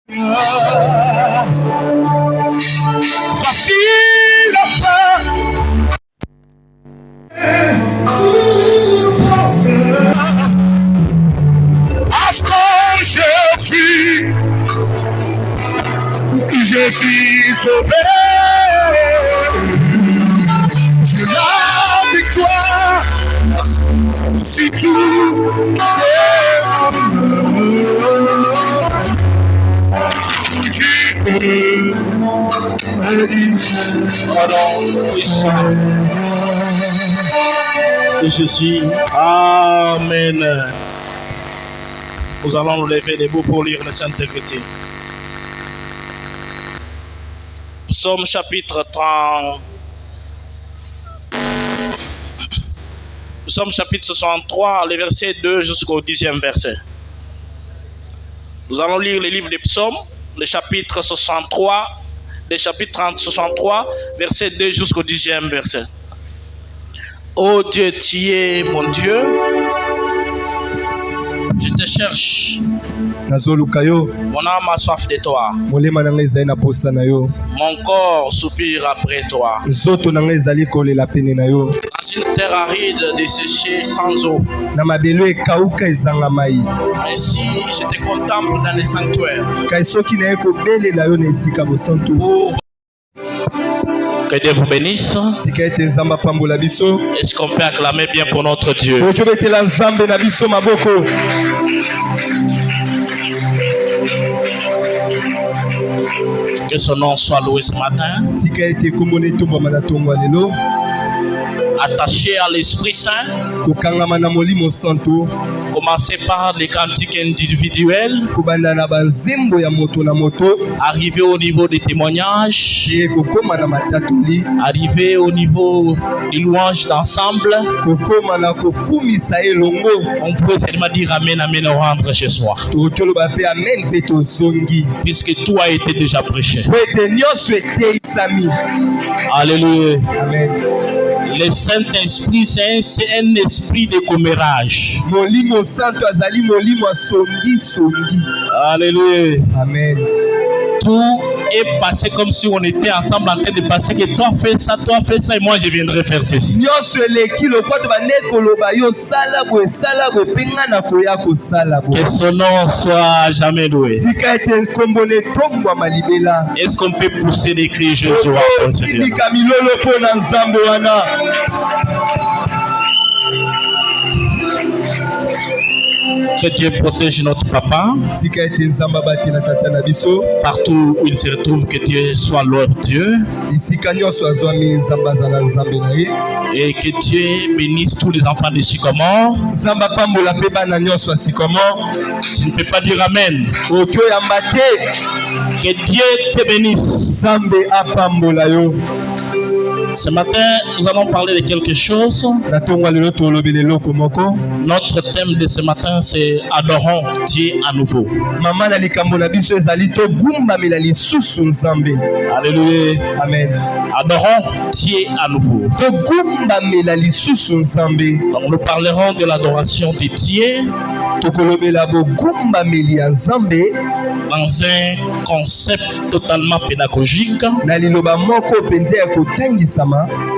Voici la fin. Parce que je suis sauvé. J'ai la victoire. Si tout de Jésus. Amen. Nous allons nous lever debout pour lire le Sainte Écriture. Psaume chapitre 30. Psaume chapitre 63, les versets 2 jusqu'au 10e verset. Nous allons lire le livre des psaumes, le chapitre 63, le chapitre 63, verset 2 jusqu'au 10e verset. Oh Dieu, tu es mon Dieu. Je te cherche. Mon âme a soif de toi. Mon corps soupire après toi. Dans une terre aride desséchée sans eau. Ainsi, je te contemple dans les sanctuaires. Que Dieu vous bénisse. Est-ce qu'on peut acclamer bien pour notre Dieu? Que son nom soit loué ce matin. Attaché à l'Esprit Saint. Commencez par les cantiques individuels. Arrivez au niveau des témoignages. Arrivez au niveau des louanges d'ensemble. On peut seulement dire Amen, Amen, au rendre chez soi. Puisque tout a été déjà prêché. Alléluia. Amen. Le Saint-Esprit, c'est un esprit de commérage. Alléluia. Amen. Tout est passé comme si on était ensemble en train de passer, que toi fais ça, et moi je viendrai faire ceci. Que son nom soit jamais loué. Est-ce qu'on peut pousser des cris Jésus? Que Dieu protège notre papa. Partout où il se retrouve, que Dieu soit leur Dieu. Et que Dieu bénisse tous les enfants de Sycomore. Tu ne peux pas dire Amen. Que Dieu te bénisse. Ce matin, nous allons parler de quelque chose. Notre thème de ce matin, c'est Adorons Dieu à nouveau. Alléluia. Amen. Adorons Dieu à nouveau. Donc, nous parlerons de l'adoration de Dieu dans un concept totalement pédagogique.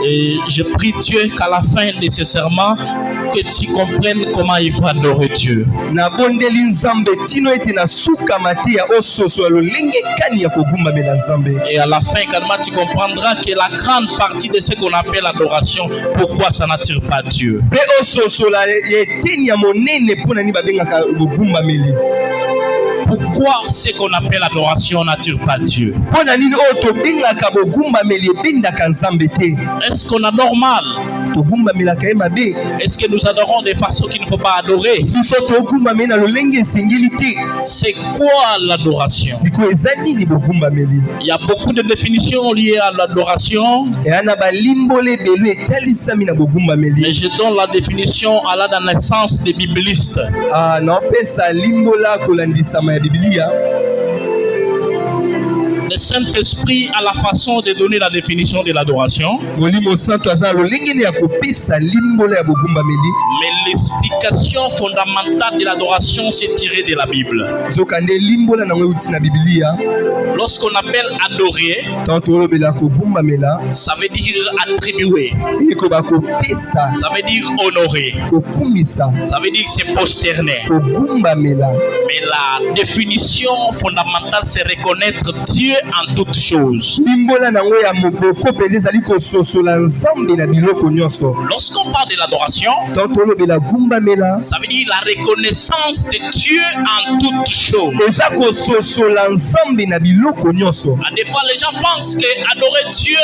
Et je prie Dieu qu'à la fin nécessairement que tu comprennes comment il faut adorer Dieu. Et à la fin également tu comprendras que la grande partie de ce qu'on appelle l'adoration, pourquoi ça n'attire pas Dieu. Pourquoi ce qu'on appelle adoration n'attire pas Dieu? Est-ce qu'on adore mal? Est-ce que nous adorons de façon qu'il ne faut pas adorer? C'est quoi l'adoration? Il y a beaucoup de définitions liées à l'adoration. Mais je donne la définition à la naissance des biblistes. Le Saint-Esprit a la façon de donner la définition de l'adoration. Molimo Santo aza lolenge ni ya kopesa limbola ya bogumbameli. Mais l'explication fondamentale de l'adoration, c'est tiré de la Bible. Zokande limbola na ngeuti na Biblia. Lorsqu'on appelle adorer, Tanto lobela kogumbamela. ça veut dire attribuer. Iko ba kopesa. Ça veut dire honorer. Kokumisa. Ça veut dire se prosterner. Kogumbamela. Mais la définition fondamentale, c'est reconnaître Dieu en toutes choses. Limbola na ngo ya moboko peze ezali kososola nzambe na biloko nyonso. Lorsqu'on parle de l'adoration, Tanto lobela gumbamela. ça veut dire la reconnaissance de Dieu en toutes choses. Eza kososola nzambe na biloko nyonso. Des fois, les gens pensent que adorer Dieu,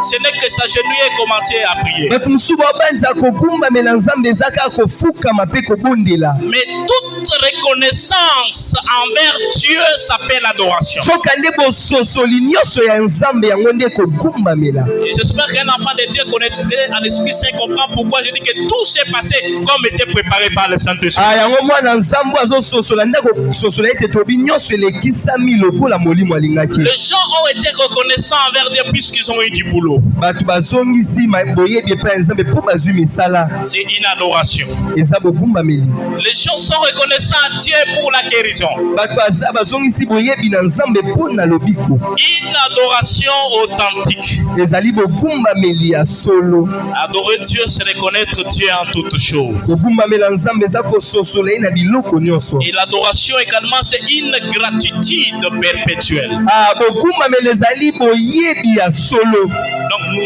ce n'est que s'agenouiller et commencer à prier. Bato mususu babanza kogumbamela nzambe eza kaka kofukama mpe kobondela. Mais toute reconnaissance envers Dieu s'appelle adoration. Sokande bososoli nyonso ya nzambe yango nde kogumbamela. Et j'espère qu'un enfant de Dieu connaît à l'Esprit Saint comprend pourquoi je dis que tout s'est passé comme était préparé par le Saint-Esprit. Yango mwana nzambe azososola nde kososola ete tobi nyonso elekisami lokola molimo alingaki. Les gens ont été reconnaissants envers Dieu puisqu'ils ont eu du boulot. Bato bazongisi boyebi epai ya nzambe mpo bazwi misala. C'est une adoration. Eza bogumbameli. Les gens sont reconnaissants à Dieu pour la guérison. Bato bazongisi boyebi na nzambe mpo na lobiko. Une adoration authentique. Ezali bogumbameli ya solo. Adorer Dieu, c'est reconnaître Dieu en toutes choses. Bogumbamela nzambe eza kososola ye na biloko nyonso. Et l'adoration également, c'est une gratitude perpétuelle. Bogumbamela ezali boyebi ya solo. Donc nous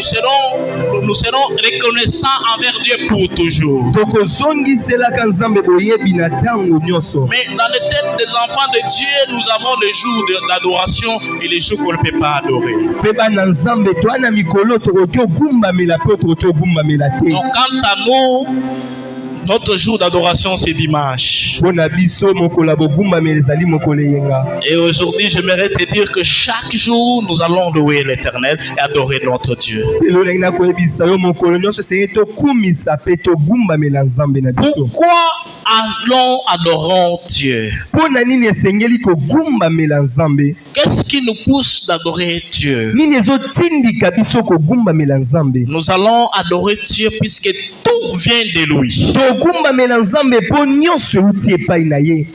serons reconnaissants envers Dieu pour toujours. Tokozongiselaka nzambe boyebi na tango nyonso. Mais dans les têtes des enfants de Dieu, nous avons les jours d'adoration et les jours qu'on ne peut pas adorer. Peba na nzambe toana mikolo tokoki ogumbamela pe tokoki ogumbamela te. Donc quant à nous, notre jour d'adoration, c'est dimanche. Et aujourd'hui, j'aimerais te dire que chaque jour, nous allons louer l'Éternel et adorer notre Dieu. Pourquoi allons adorons Dieu? Qu'est-ce qui nous pousse d'adorer Dieu? Nous allons adorer Dieu puisque tout vient de lui.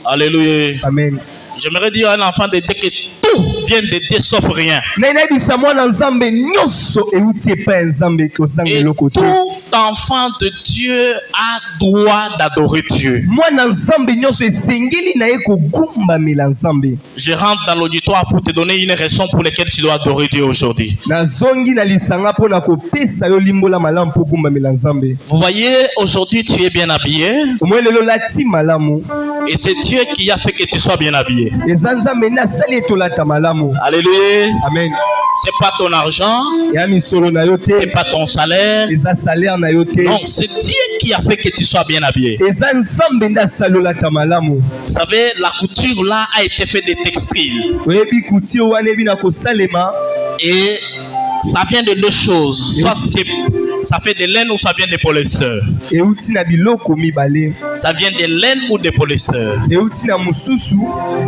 Alléluia. Amen. J'aimerais dire à un enfant de Dieu que tout vient de Dieu sauf rien. Et tout enfant de Dieu a droit d'adorer Dieu. Je rentre dans l'auditoire pour te donner une raison pour laquelle tu dois adorer Dieu aujourd'hui. Vous voyez, aujourd'hui tu es bien habillé. Et c'est Dieu qui a fait que tu sois bien habillé. Alléluia. Amen. C'est pas ton argent, c'est pas ton salaire. Non, c'est Dieu qui a fait que tu sois bien habillé. Vous savez, la couture là a été faite de textiles. Et ça vient de deux choses. Soit ça fait de laine ou ça vient de polyester. Ça vient de laine ou de polyester.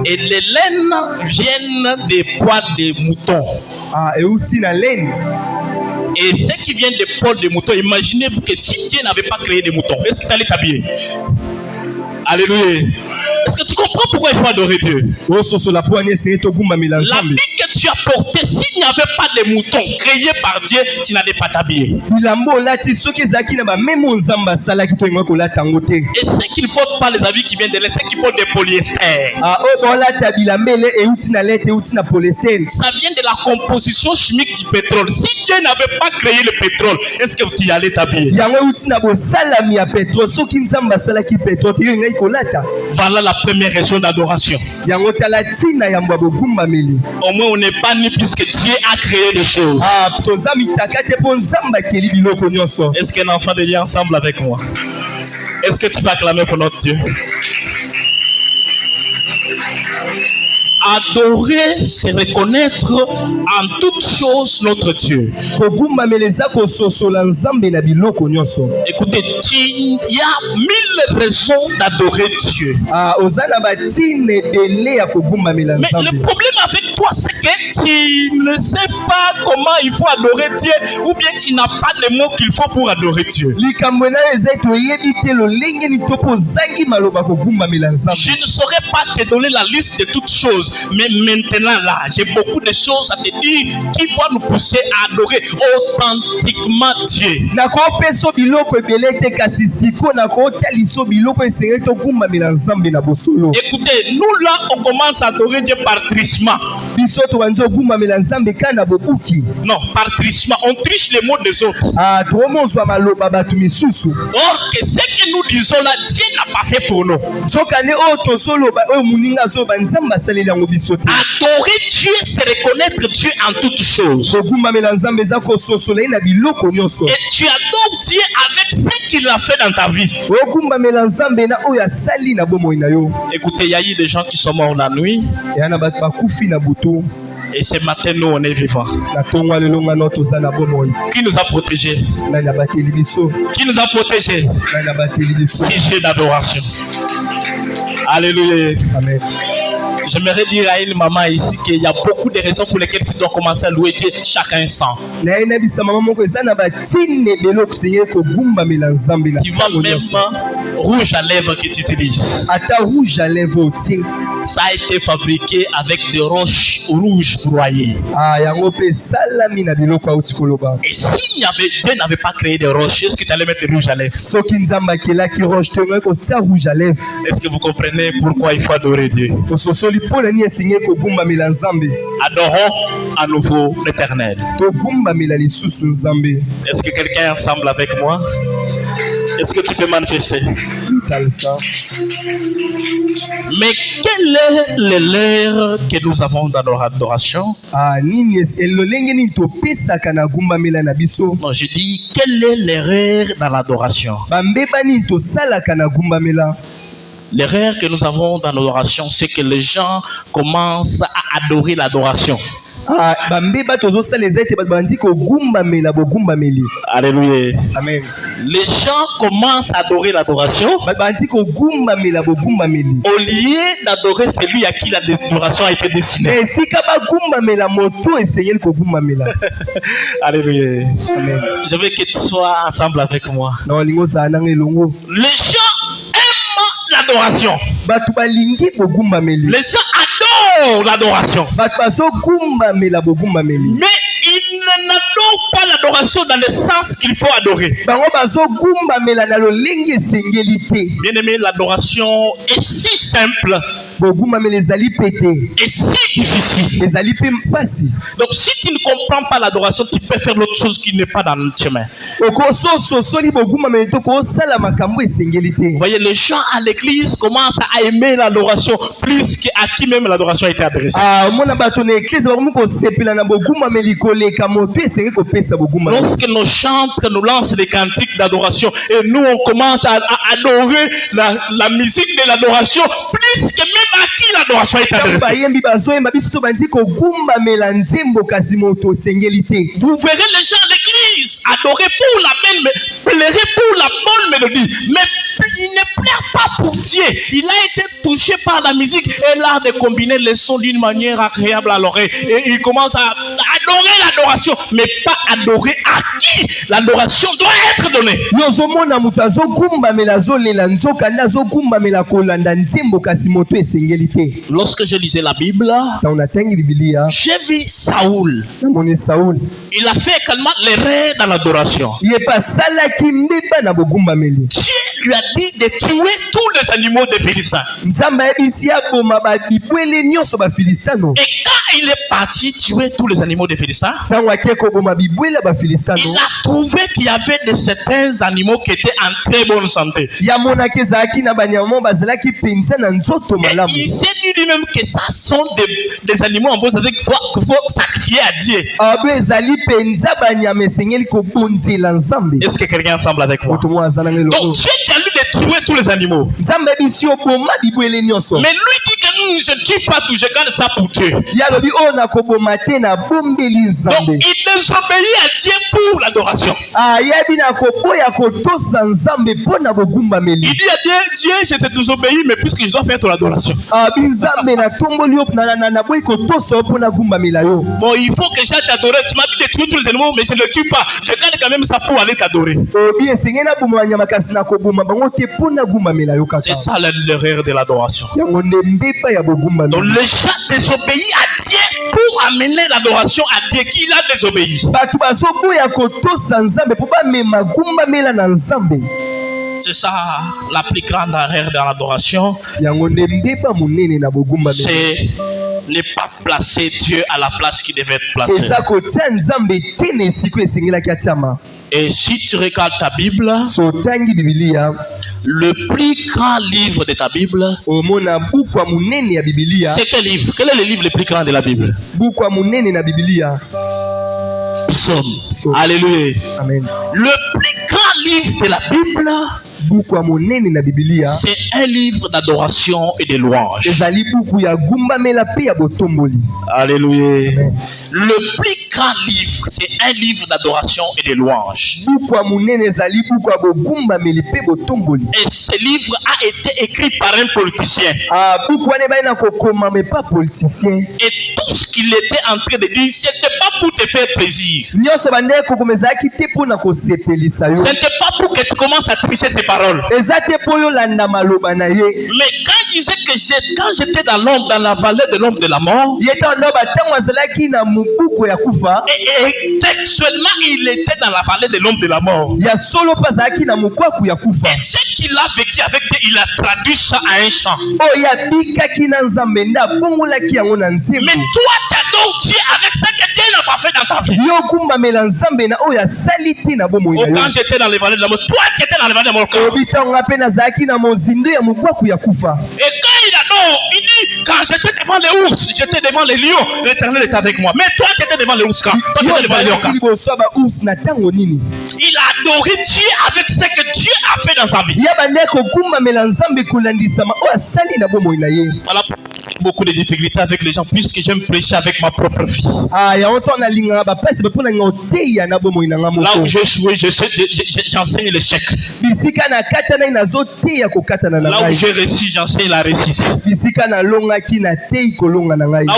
Et les laines viennent des poils de moutons. Et ce qui vient des poils de moutons, imaginez-vous que si Dieu n'avait pas créé des moutons, est-ce que tu allais t'habiller? Alléluia. Est-ce que tu comprends pourquoi il faut adorer Dieu? L'habit que tu as porté, s'il n'y avait pas de moutons créés par Dieu, tu n'allais pas t'habiller. Et ceux qui ne portent pas les habits qui viennent de l'air, ceux qui portent des polyester. Ça vient de la composition chimique du pétrole. Si Dieu n'avait pas créé le pétrole, est-ce que tu y allais t'habiller? Voilà la première raison d'adoration. Au moins on n'est pas ni puisque Dieu a créé des choses. Est-ce qu'un enfant de Dieu ensemble avec moi? Est-ce que tu peux acclamer pour notre Dieu? Adorer, c'est reconnaître en toutes choses notre Dieu. Écoutez, il y a 1000 raisons d'adorer Dieu. Mais le problème avec toi, c'est que tu ne sais pas comment il faut adorer Dieu, ou bien tu n'as pas les mots qu'il faut pour adorer Dieu. Je ne saurais pas te donner la liste de toutes choses, mais maintenant là, j'ai beaucoup de choses à te dire qui vont nous pousser à adorer authentiquement Dieu. Écoutez, nous là, on commence à adorer Dieu par trichement. Non, par trichement, on triche les mots des autres. Or que ce que nous disons là, Dieu n'a pas fait pour nous. Adorer Dieu, c'est reconnaître Dieu en toutes choses. Et tu adores Dieu avec ce qu'il a fait dans ta vie. Écoutez, il y a eu des gens qui sont morts la nuit. Et ce matin, nous, on est vivants. Qui nous a protégés? Qui nous a protégés? Sujet d'adoration. Alléluia. Amen. J'aimerais dire à une maman ici qu'il y a beaucoup de raisons pour lesquelles tu dois commencer à louer Dieu chaque instant. Tu vois même rouge à lèvres que tu utilises. Ça a été fabriqué avec des roches rouges broyées. Et si Dieu n'avait pas créé des roches, est-ce que tu allais mettre rouge à lèvres? Est-ce que vous comprenez pourquoi il faut adorer Dieu? Adorons à nouveau l'Éternel. Est-ce que quelqu'un est ensemble avec moi? Est-ce que tu peux manifester? Mais quelle est l'erreur que nous avons dans notre adoration? Non, je dis, quelle est l'erreur dans l'adoration? L'erreur que nous avons dans l'adoration, c'est que les gens commencent à adorer l'adoration. Alléluia. Amen. Les gens commencent à adorer l'adoration au lieu d'adorer celui à qui l'adoration a été destinée. Alléluia. Amen. Je veux que tu sois ensemble avec moi. Les gens l'adoration. Les gens adorent l'adoration. Mais ils n'adorent pas l'adoration dans le sens qu'il faut adorer. Bien aimé, l'adoration est si simple et si difficile. Donc si tu ne comprends pas l'adoration, tu peux faire l'autre chose qui n'est pas dans le chemin. Vous voyez, les gens à l'église commencent à aimer l'adoration plus qu'à qui même l'adoration a été adressée. Lorsque nos chantres nous lancent des cantiques d'adoration et nous on commence à adorer la musique de l'adoration plus que même à qui l'adoration est adressée. Vous verrez les gens à l'église adorer pour la belle, pleurer pour la bonne mélodie, mais il ne pleure pas pour Dieu. Il a été touché par la musique et l'art de combiner les sons d'une manière agréable à l'oreille. Et il commence à adorer l'adoration, mais pas adorer à qui l'adoration doit être donnée. Lorsque je lisais la Bible, j'ai vu Saoul. Il a fait également l'erreur dans l'adoration. Dieu lui a dit de tuer tous les animaux des Philistins. Et quand il est parti tuer tous les animaux des Philistins, il a trouvé qu'il y avait de certains animaux qui étaient en très bonne santé. Et il s'est dit lui-même que ça sont des animaux en bonne santé qu'il faut sacrifier à Dieu. Est-ce que quelqu'un est ensemble avec moi? Donc Dieu t'a lui de tuer tous les animaux. Mais lui dit que je ne tue pas tout, je garde ça pour Dieu. Donc il les désobéir à Dieu pour l'adoration. ayebi na koboya kotosa nzambe mpona bogumbameli. Il dit à Dieu, je te désobéis, mais puisque je dois faire ton adoration. Binzambe na tomboli yo na boyi kotosa mpona gumbamela yo. Bon, il faut que j'aille t'adorer. Tu m'as dit de tuer tous les animaux, mais je ne le tue pas. Je garde quand même ça pour aller t'adorer. Bien sengena bumanya makasi na kobuma bango te mpona gumbamela yo kaka. C'est ça l'erreur de l'adoration. Yango ndembepa ya bogumbamela. Donc les gens désobéissent à Dieu pour amener l'adoration à Dieu qui l'a désobéi. Batu bazoboya kotosa nzambe po bamema gumbamela na nzambe. C'est ça la plus grande erreur dans l'adoration. Yango ndembepa munene na bogumbamela. C'est ne pas placer Dieu à la place qu'il devait être placé. Eza kotia nzambe te na esika esengelaki atiama. Et si tu regardes ta Bible, sotangi Biblia, le plus grand livre de ta Bible, omona buku munene ya Biblia. C'est quel livre? Quel est le livre le plus grand de la Bible? Buku munene na Biblia. Psaume. Alléluia. Amen. Le plus grand livre de la Bible, c'est un livre d'adoration et de louange. Alléluia. Amen. Le plus grand livre, c'est un livre d'adoration et de louange. Et ce livre a été écrit par un politicien. Et tout ce qu'il était en train de dire, ce n'était pas pour te faire plaisir. Ce n'était pas pour que tu commences à tricher ses paroles. Mais quand il disait que quand j'étais dans l'ombre, dans la vallée de l'ombre de la mort, et textuellement il était dans la vallée de l'ombre de la mort. Et ce qu'il a vécu avec Dieu, il a traduit ça à un chant. Mais toi, tu adores Dieu avec ce que Dieu n'a pas fait dans ta vie. Oh, quand j'étais dans les vallées de la mort, toi qui étais dans les vallées de la mort. Et quand il adore, il dit, quand j'étais devant les ours, j'étais devant les lions, l'Éternel était avec moi. Mais toi qui étais devant les ours, toi qui étais devant les lions, il a adoré Dieu avec ce que Dieu a fait dans sa vie. Voilà beaucoup de difficultés avec les gens puisque j'aime prêcher avec ma propre vie. Là où j'ai joué, j'enseigne l'échec. Là où j'ai réussi, j'enseigne la réussite. Là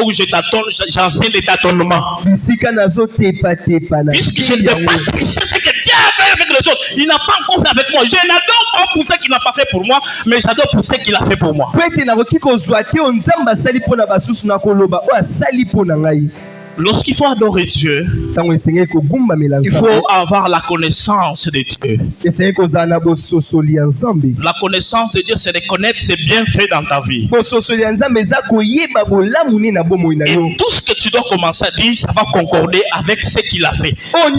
où je tâtonne, j'enseigne les tâtonnements. Puisque je ne peux pas tricher ce que Dieu a fait avec les autres. Il n'a pas encore fait avec moi. Je n'adore pas pour ce qu'il n'a pas fait pour moi, mais j'adore pour ce qu'il a fait pour moi. Lorsqu'il faut adorer Dieu, il faut avoir la connaissance de Dieu. La connaissance de Dieu, c'est de connaître ses bienfaits dans ta vie. Et tout ce que tu dois commencer à dire, ça va concorder avec ce qu'il a fait. Vous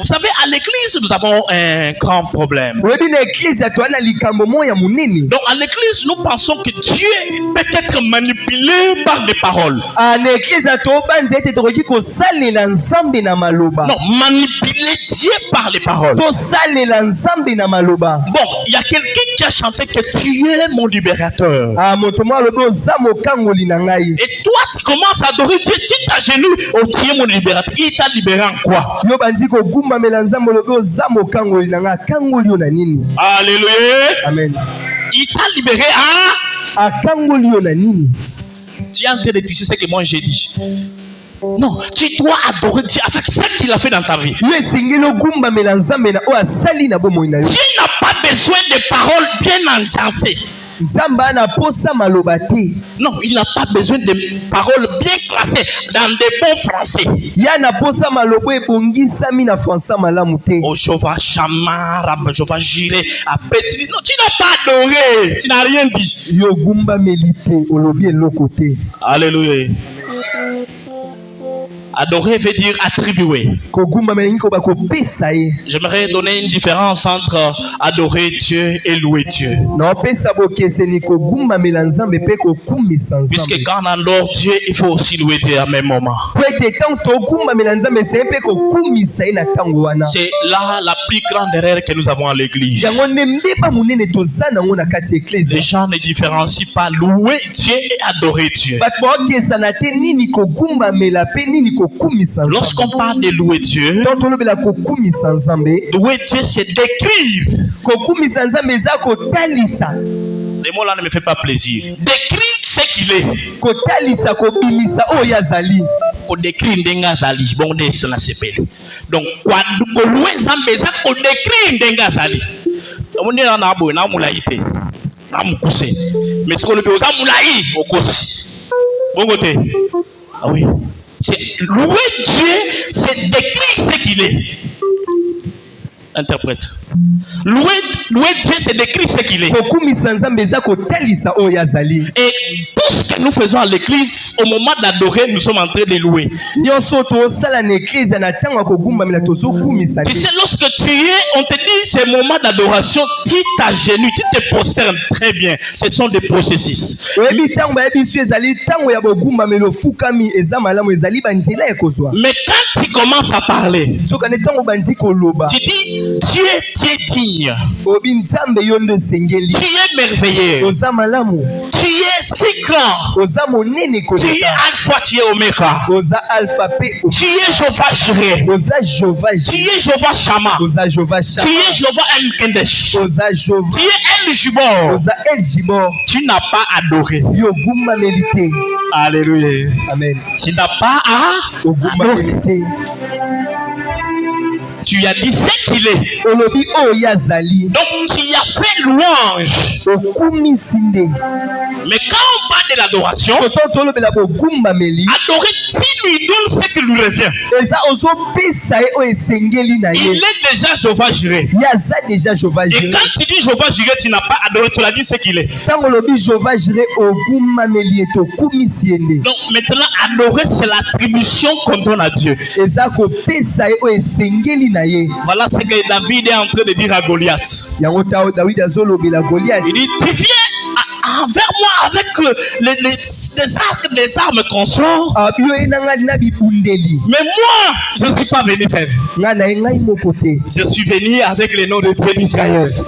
savez, à l'église, nous avons un grand problème. Donc à l'église, nous pensons que Dieu peut être manipulé par des paroles. Non, manipuler Dieu par les paroles. Bon, il y a quelqu'un qui a chanté que tu es mon libérateur. Et toi, tu commences à adorer Dieu, tu t'agenouilles, oh, tu es mon libérateur. Il t'a libéré en quoi? Alléluia. Amen. Il t'a libéré à tu es en train de toucher ce que moi j'ai dit. Non, tu dois adorer Dieu avec ce qu'il a fait dans ta vie. Dieu n'a pas besoin de paroles bien enchantées. Non, il n'a pas besoin de paroles bien classées dans des bons français. Oh, je vais chamar, je vais jurer. Non, tu n'as pas adoré. Tu n'as rien dit. Alléluia. Adorer veut dire attribuer. J'aimerais donner une différence entre adorer Dieu et louer Dieu. Puisque quand on adore Dieu, il faut aussi louer Dieu à même moment. C'est là la plus grande erreur que nous avons à l'église. Les gens ne différencient pas louer Dieu et adorer Dieu. Lorsqu'on parle de louer Dieu, louer Dieu, c'est décrire. Les mots là ne me font pas plaisir. Décrire ce qu'il est. Décrire Ndengazali. Bon, donc, quoi louer Zambeza, qu'on décrire Ndengazali. On est en abo, na moulaïté, na moukoussé. Mais ce qu'on le peut aux amoulaï, au kossi. Bon côté. Ah oui. Louer Dieu, c'est décrire ce qu'il est. Interprète. Louer Dieu, c'est décrire ce qu'il est. Et tout ce que nous faisons à l'église, au moment d'adorer, nous sommes en train de louer. Tu sais, lorsque tu es, on te dit, c'est le moment d'adoration, tu t'agenouilles, tu te prosternes très bien. Ce sont des processus. Mais quand tu commences à parler, tu dis, Dieu, tu es digne. Tu es merveilleux. Tu es si grand. Tu es Alpha, tu es Omega. Tu es Jéhovah Jireh. Tu es Jéhovah Shammah. Tu es Jéhovah Mkendesh. Tu es El Jibor. Tu n'as pas adoré. Alléluia. Amen. Tu n'as pas adoré. Tu as dit ce qu'il est. Donc tu as fait louange. Mais quand on parle de l'adoration, adorer, s'il lui donne ce qui lui revient, il est déjà Jéhovah Jireh. Et quand tu dis Jéhovah Jireh, tu n'as pas adoré, tu l'as dit ce qu'il est. Donc maintenant, adorer, c'est l'attribution qu'on donne à Dieu. Voilà ce que David est en train de dire à Goliath. Il dit, tu viens envers moi avec des armes qu'on sort. Mais moi, je ne suis pas venu faire. Je suis venu avec le nom de Dieu d'Israël. Est-ce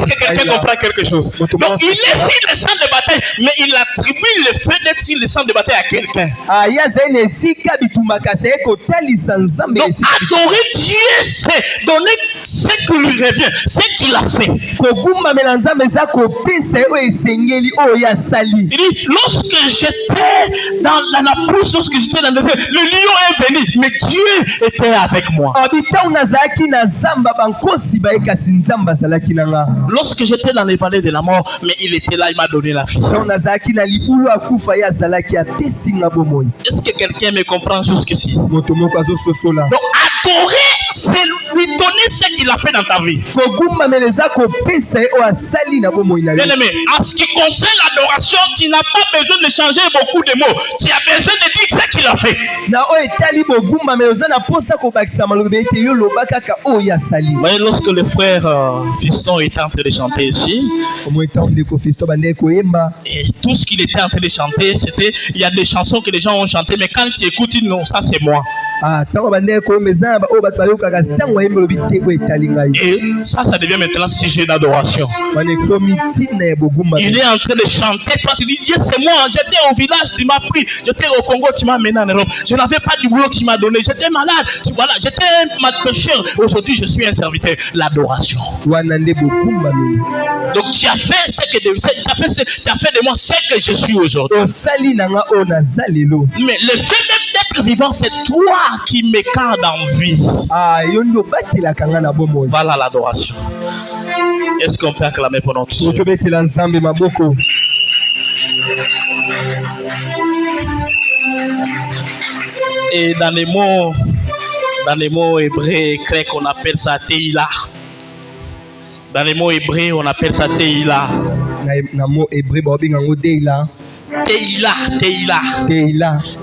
que quelqu'un comprend quelque chose? Donc il est sur le champ de bataille, mais il attribue le fait d'être sur le champ de bataille à quelqu'un. Donc adorer Dieu, c'est donner ce qui lui revient, ce qu'il a fait. Il dit, lorsque j'étais dans la brousse, lorsque j'étais dans le feu, le lion est venu, mais Dieu était avec moi. Lorsque j'étais dans les vallées de la mort, mais il était là, il m'a donné la vie. Est-ce que quelqu'un me comprend jusqu'ici? Donc adorer, c'est lui donner ce qu'il a fait dans ta vie. Bien aimé, en ce qui concerne l'adoration, tu n'as pas besoin de changer beaucoup de mots. Tu as besoin de dire ce qu'il a fait. Voyez, lorsque le frère Fiston était en train de chanter ici, et tout ce qu'il était en train de chanter, c'était, il y a des chansons que les gens ont chantées, mais quand tu écoutes, non, ça c'est moi. Et ça devient maintenant sujet d'adoration. Il est en train de chanter. Toi, tu dis, Dieu, c'est moi. J'étais au village, tu m'as pris. J'étais au Congo, tu m'as mené en Europe. Je n'avais pas du boulot que tu m'as donné. J'étais malade. Voilà, j'étais un pécheur. Aujourd'hui, je suis un serviteur. L'adoration. Donc, tu as fait ce que tu as fait de moi ce que je suis aujourd'hui. Mais le fait même d'être vivant, c'est toi qui me garde en vie. Voilà l'adoration. Est-ce qu'on peut acclamer pour notre Dieu? Et dans les mots hébreux et grecs, on appelle ça Teila. Dans les mots hébreux, on appelle ça Teila.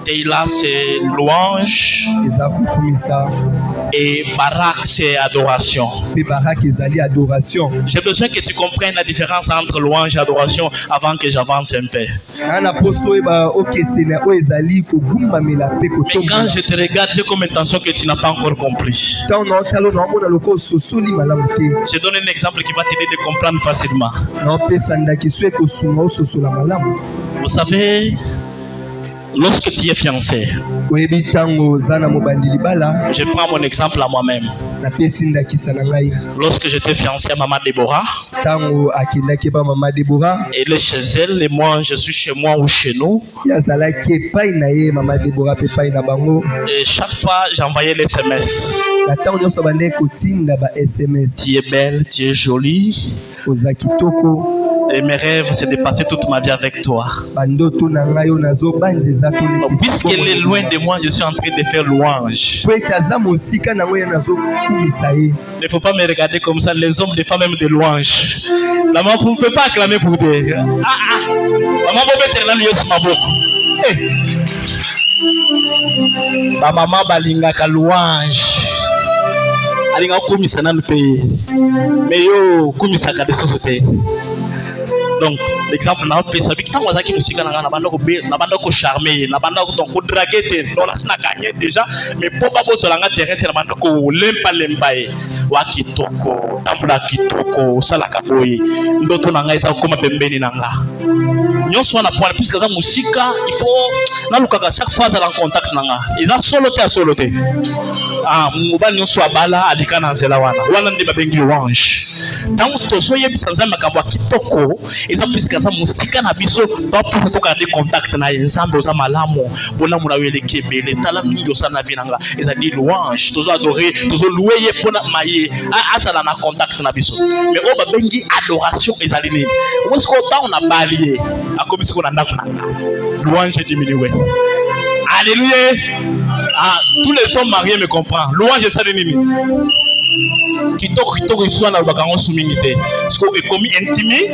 Teila, c'est louange. Et Barak, c'est adoration. J'ai besoin que tu comprennes la différence entre louange et adoration avant que j'avance un peu. Mais quand je te regarde, j'ai comme intention que tu n'as pas encore compris. Je donne un exemple qui va t'aider de comprendre facilement. Vous savez, lorsque tu es fiancé, je prends mon exemple à moi-même. Lorsque j'étais fiancé à Maman Déborah, elle est chez elle et moi je suis chez moi ou chez nous. Et chaque fois j'envoyais les SMS. Tu es belle, tu es jolie. Et mes rêves, c'est de passer toute ma vie avec toi. Puisqu'elle est loin de moi, je suis en train de faire louange. Il ne faut pas me regarder comme ça, les hommes, les femmes même de louange. La maman ne peut pas acclamer pour toi. Maman peut mettre dans l'yeux sur ma bouche. Ma maman balinga ka louange. Alinga kumisa na le pays. Mais yo kumisa ka de société. Donc, l'exemple na pe sabi tant waza ki musika na banda ko charmer, na banda ko draguer te, donc là na gagner déjà, mais pour pas boto langa terrain te na banda ko lempa wa kitoko, tambula kitoko, sala kaboyi, ndoto na nga eza koma pembeni na nga. Nyonso na point puisque za musika, il faut na lukaka chaque fois en contact na nga. Eza solo te. Ah, mobali nyonso abala alika na nzela wana ndi babengi louange. Tant to soye bisanza makambo kitoko. Et ça, puisque ça, musika na biso, doit pour tout garder contact na ensemble, aux amalamu, bona muna wele kebe, les talami yo sana vinanga, et ça dit louange, tous adorer, tous louer pour na maye, ça na contact na biso. Mais on va bengi adoration et saline. Où est-ce qu'on on a balié, à comme si on a nanga, louange est diminué. Alléluia. Ah, tous les hommes mariés me comprennent. Louange et saline. Kitoko soit na bakango sumingité. Parce que comme intimité.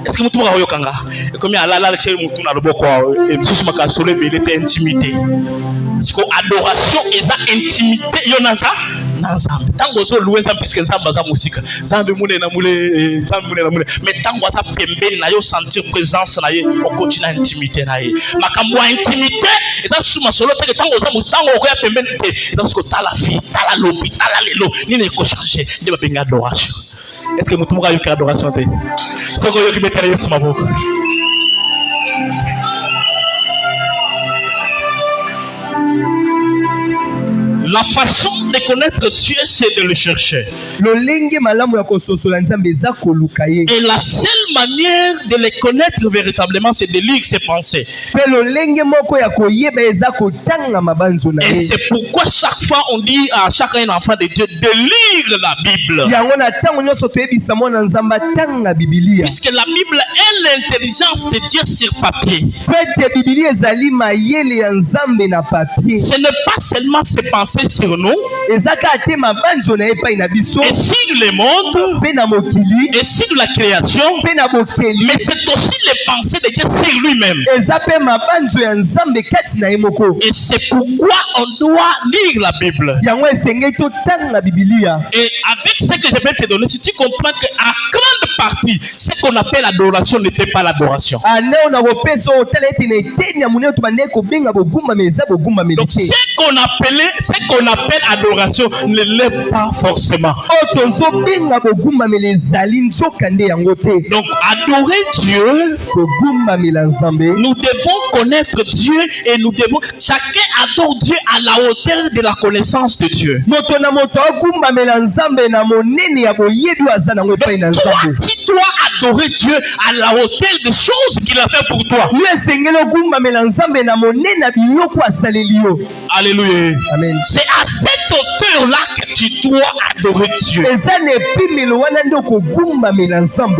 Est-ce que vous pouvez vous kanga? Comme alala le chel mutu na loboko et mususu makasole belete intimité. Parce que adoration et ça intimité yonaza nanzambe. Tango zo louer ça puisque nzamba za musika. Nzambe mune na mule, nzambe mune na mule. Mais tango za pembeni na yo sentir présence na ye, on continue intimité na ye. Makambo intimité et ça suma solo te tango za mustango ko ya pembeni te. Et dans ce que tala fi, tala lobi, tala lelo, ni ne ko changer, de ba benga adoration. Est-ce que mutu muka yo adoration te? C'est quoi yo ki mettre Yesu maboko? La façon de connaître Dieu, c'est de le chercher. Et la seule manière de le connaître véritablement, c'est de lire ses pensées. Et c'est pourquoi chaque fois on dit à chacun enfant de Dieu de lire la Bible. Puisque la Bible est l'intelligence de Dieu sur papier. Ce n'est pas seulement ses pensées sur nous, et sur le monde, et sur la création, mais c'est aussi les pensées de Dieu sur lui-même. Et c'est pourquoi on doit lire la Bible. Et avec ce que je vais te donner, si tu comprends qu'à grande partie, ce qu'on appelle adoration n'était pas l'adoration. Donc ce qu'on appelle adoration ne l'est pas forcément. Donc adorer Dieu, nous devons connaître Dieu et nous devons, chacun adore Dieu à la hauteur de la connaissance de Dieu. Si toi adorer Dieu à la hauteur des choses qu'il a fait pour toi. Alléluia. Amen. C'est à cette hauteur-là que tu dois adorer Dieu.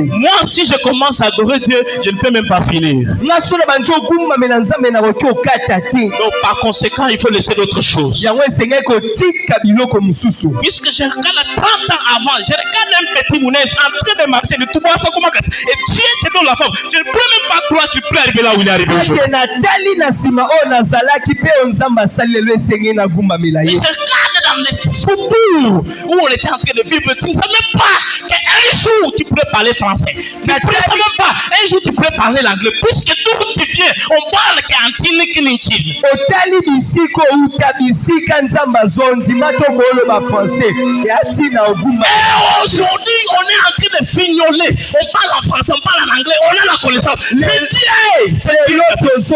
Moi, si je commence à adorer Dieu, je ne peux même pas finir. Donc, par conséquent, il faut laisser d'autres choses. Puisque je regarde 30 ans avant, je regarde un petit mounès en train de marcher, de tout voir ça comme Et Dieu te donne la femme. Je ne peux même pas croire qu'il peut arriver là où il est arrivé aujourd'hui. Mais Je regarde dans les faubourgs où on était en train de vivre. Tu ne savais même pas qu'un jour tu pourrais parler français. Tu ne savais même pas un jour tu pourrais parler l'anglais. Puisque d'où tu viens, on parle qu'Antine Kininchine. Et aujourd'hui, on est en train de fignoler. On parle en français, on parle en anglais, on a la connaissance. C'est Dieu. C'est Dieu. Je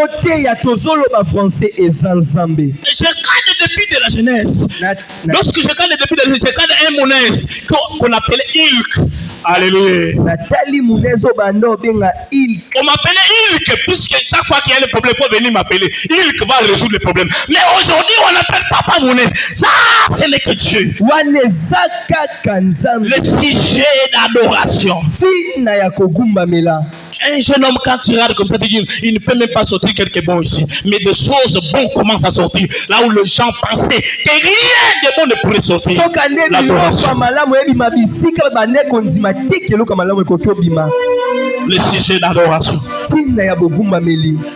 regarde depuis de la jeunesse. Lorsque je regarde depuis de la jeunesse, je regarde un monnaise qu'on appelait Ilk. Alléluia. On m'appelait Ilk, puisque chaque fois qu'il y a un problème, il faut venir m'appeler. Ilk va résoudre le problème. Mais aujourd'hui, on appelle Papa Monnaise. Ça, ce n'est que Dieu. Le sujet d'adoration. Un jeune homme, quand tu regardes comme ça, il ne peut même pas sortir quelque bon ici. Mais des choses bonnes commencent à sortir. Là où les gens pensaient que rien de bon ne pourrait sortir. Le sujet d'adoration.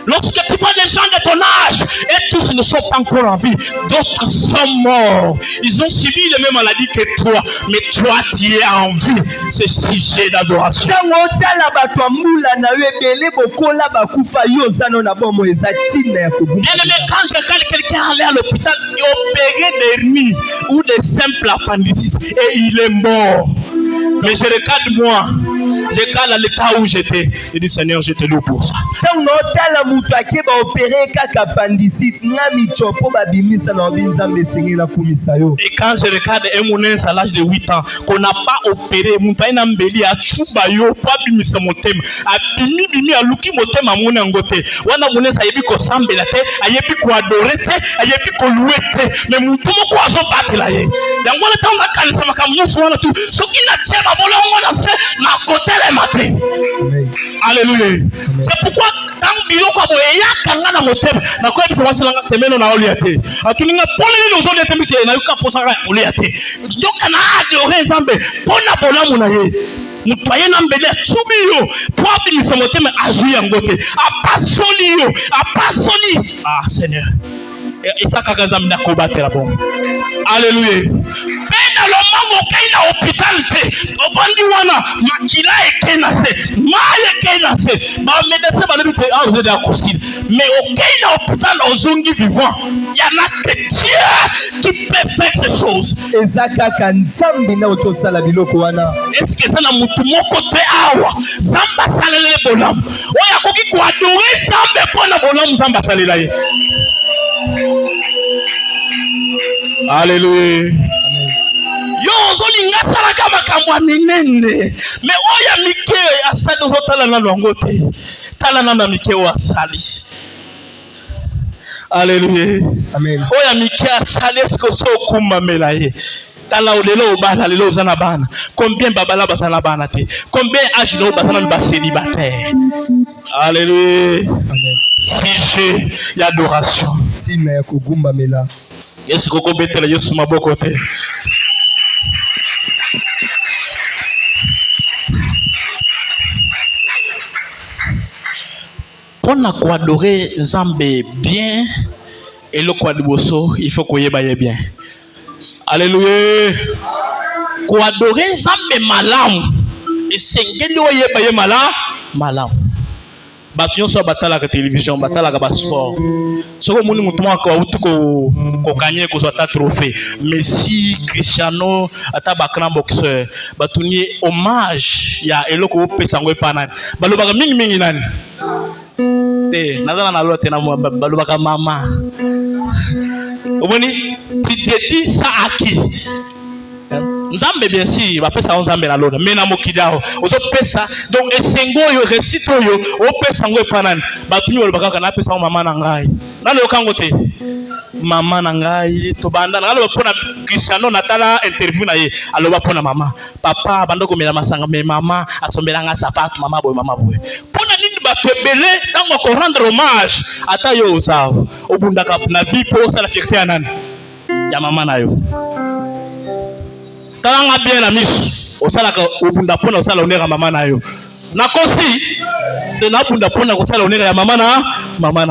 Lorsque tu vois des gens de ton âge, et tous ne sont pas encore en vie, d'autres sont morts. Ils ont subi les mêmes maladies que toi, mais toi tu es en vie. C'est sujet d'adoration. Bien-aimé, quand je regarde quelqu'un aller à l'hôpital et opérer des hernies ou des simples appendicites et il est mort, mais je regarde moi, je regarde à l'état où j'étais, je dis Seigneur, je te loue pour ça. Et quand je regarde un mounais à l'âge de 8 ans qu'on n'a pas opéré, Bimi aluki motema muna ngote wana munesa yebi ko sambela te ayebi ko adorer te ayebi ko louer te mais mutu moko azo batela ye yango le temps makanisa makamunyo swana tu soki na tia mabolo ngo na se na côté le matin. Alléluia. C'est pourquoi quand biloko boye yakanga na motema na ko ebisa wasilanga semeno na oli ate atuninga pole ni ozo de temite na yuka posanga oli ate yoka na adorer nzambe pona bolamu na ye. Mutwaye na mbele chumi yo probably se motema azuya ngote apasoli yo apasoli. Ah Seigneur, et ça quand nzambe na kobatela bon. Alléluia. Bena lo mango kaina hôpital te obandi wana makila ekena se maye ekena se ba médecin ba lebite ah vous êtes à Cousine mais aucun hôpital ozongi vivant. Il y en a que Dieu qui peut faire ces choses. Ezaka kanzambi na otosala biloko wana. Est-ce que ça na mutu moko te awa zamba salele bolam oya koki ko adorer zambe pona bolam zamba salela ye. Alléluia. Yo zolinga salaka makambo minene mais oya mike asali ozotala na longo te tala na mike wa asali. Alléluia. Amen. Oya mike asali esko so kuma melaye tala lelo obala lelo zana bana combien babala basana bana te combien âge no basana ba célibataire. Alléluia. Amen. Sujet d'adoration. Sina ya kugumba mela. Yesu koko betela Yesu maboko te. Pour adorer Zambé bien et le quadbosso, il faut qu'on y aille bien. Alléluia. Pour adorer Zambé malam et sengeli oye baye malam. Batyon so batala ka télévision, batala ka sport. Soko muni mutuma ko utu ko gagner ko soit trophée. Messi, Cristiano, ata bakran boxeur. Batuni hommage ya eloko pesa ngwe panan. Balobaka mingi nani. Te nazana na lote na balobaka mama. Oboni tu te dis ça à qui? Nzambe bien sûr va pesa nzambe na lona mena mokidao ozo pesa donc esengo yo récite yo o pesa ngo panani batuni balobaka na pesa mama na ngai nalo kango te mama na ngai to banda na alo pona Cristiano natala interview na ye aloba pona mama papa bando ko mela masanga me mama asombela nga sapato mama boy pona nini batebele tango ko rendre hommage ata yo sawo obundaka na vie po ça la fierté ya nani ya mama na yo. Talanga bien na misu osala ka obunda pona osala onera mama na yo nakosi te nabunda pona kosala onere ya mama na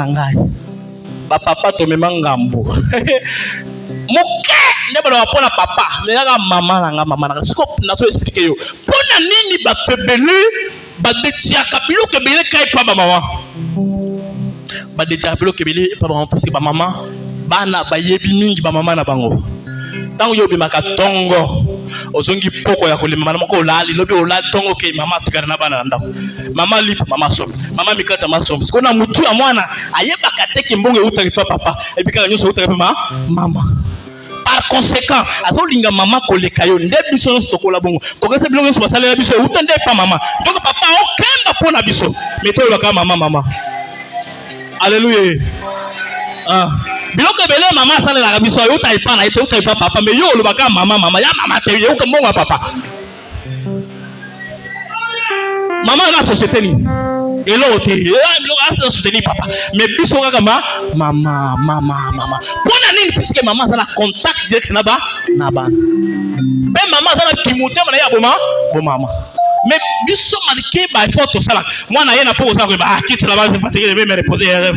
ngai papa to mema ngambo moke ne bana pona papa me nga mama na siko na so expliquer yo pona nini ba pebele ba detia kabilo kebele kai pa ba mama ba detia kabilo kebele pa ba mama parce que ba mama bana ba yebi mingi ba mama na bango tango yo bimaka tongo ozongi poko ya kolema mama ko lali lobi olali tongo ke mama tukana na bana ndako mama lipa mama so mama mikata maso siko na mutu ya mwana ayebaka teke mbongo utaki pa papa ebika nyoso utaki pa mama par conséquent azolinga mama koleka yo nde biso nyonso tokola bongo tokese bilongo nyonso basalela biso uta nde pa mama donc papa okemba pona biso mais toyebaka mama alléluia biloko bele mama salela biso yo taipa na ete utaipa papa mais yo olobaka mama ya mama te yo ko mbongo papa mama na société ni elo te biloko asa société ni papa mais biso kaka mama pona nini puisque mama ça na contact direct na ba be mama ça na kimotema na ya bo mama mais biso marqué ba photo sala mwana ye na poko ça ko ba kiti la ba fatigué me reposer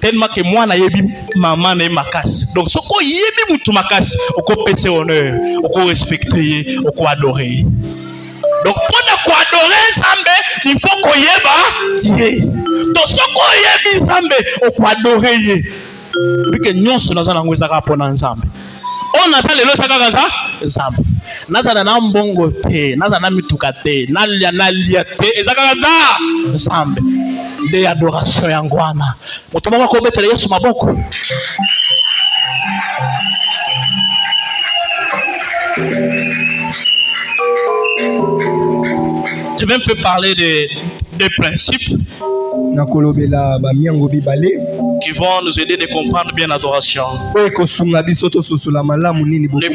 tellement que moi na yebi maman na makasi donc soko yebi mutu makasi oko pese honneur oko respecter oko adorer donc pour adorer Nzambe il faut ko yeba Dieu donc soko yebi Nzambe oko adorer ye bike nyonso nazana ngweza ka pona Nzambe on attend lelo saka kaza Nzambe nazana na mbongo te nazana na mituka te nalia te ezaka kaza Nzambe de adoration yangu wana moto moko ko betela Yesu maboko je vais un peu parler des principes qui vont nous aider de comprendre bien l'adoration. Le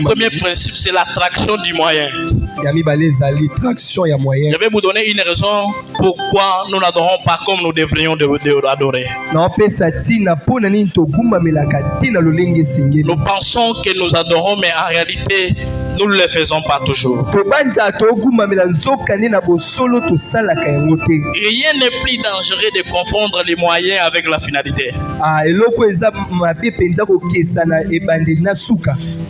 premier principe, c'est l'attraction du moyen. Je vais vous donner une raison pourquoi nous n'adorons pas comme nous devrions adorer. Nous pensons que nous adorons, mais en réalité, nous ne le faisons pas toujours. Rien n'est plus dangereux de confondre les moyens avec la finalité.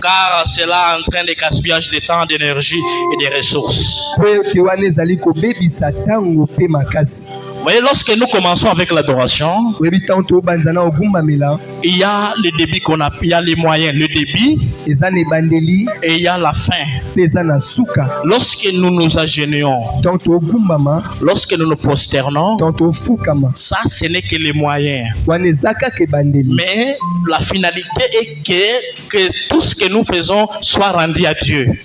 Car cela entraîne des gaspillages de temps, d'énergie et de ressources. Vous voyez, lorsque nous commençons avec l'adoration, il y a le débit qu'on a, il y a les moyens, le débit, et il y a la fin. Lorsque nous nous agenouillons, lorsque nous nous prosternons, ça ce n'est que les moyens. Mais la finalité est que tout ce que nous faisons soit rendu à Dieu. Mais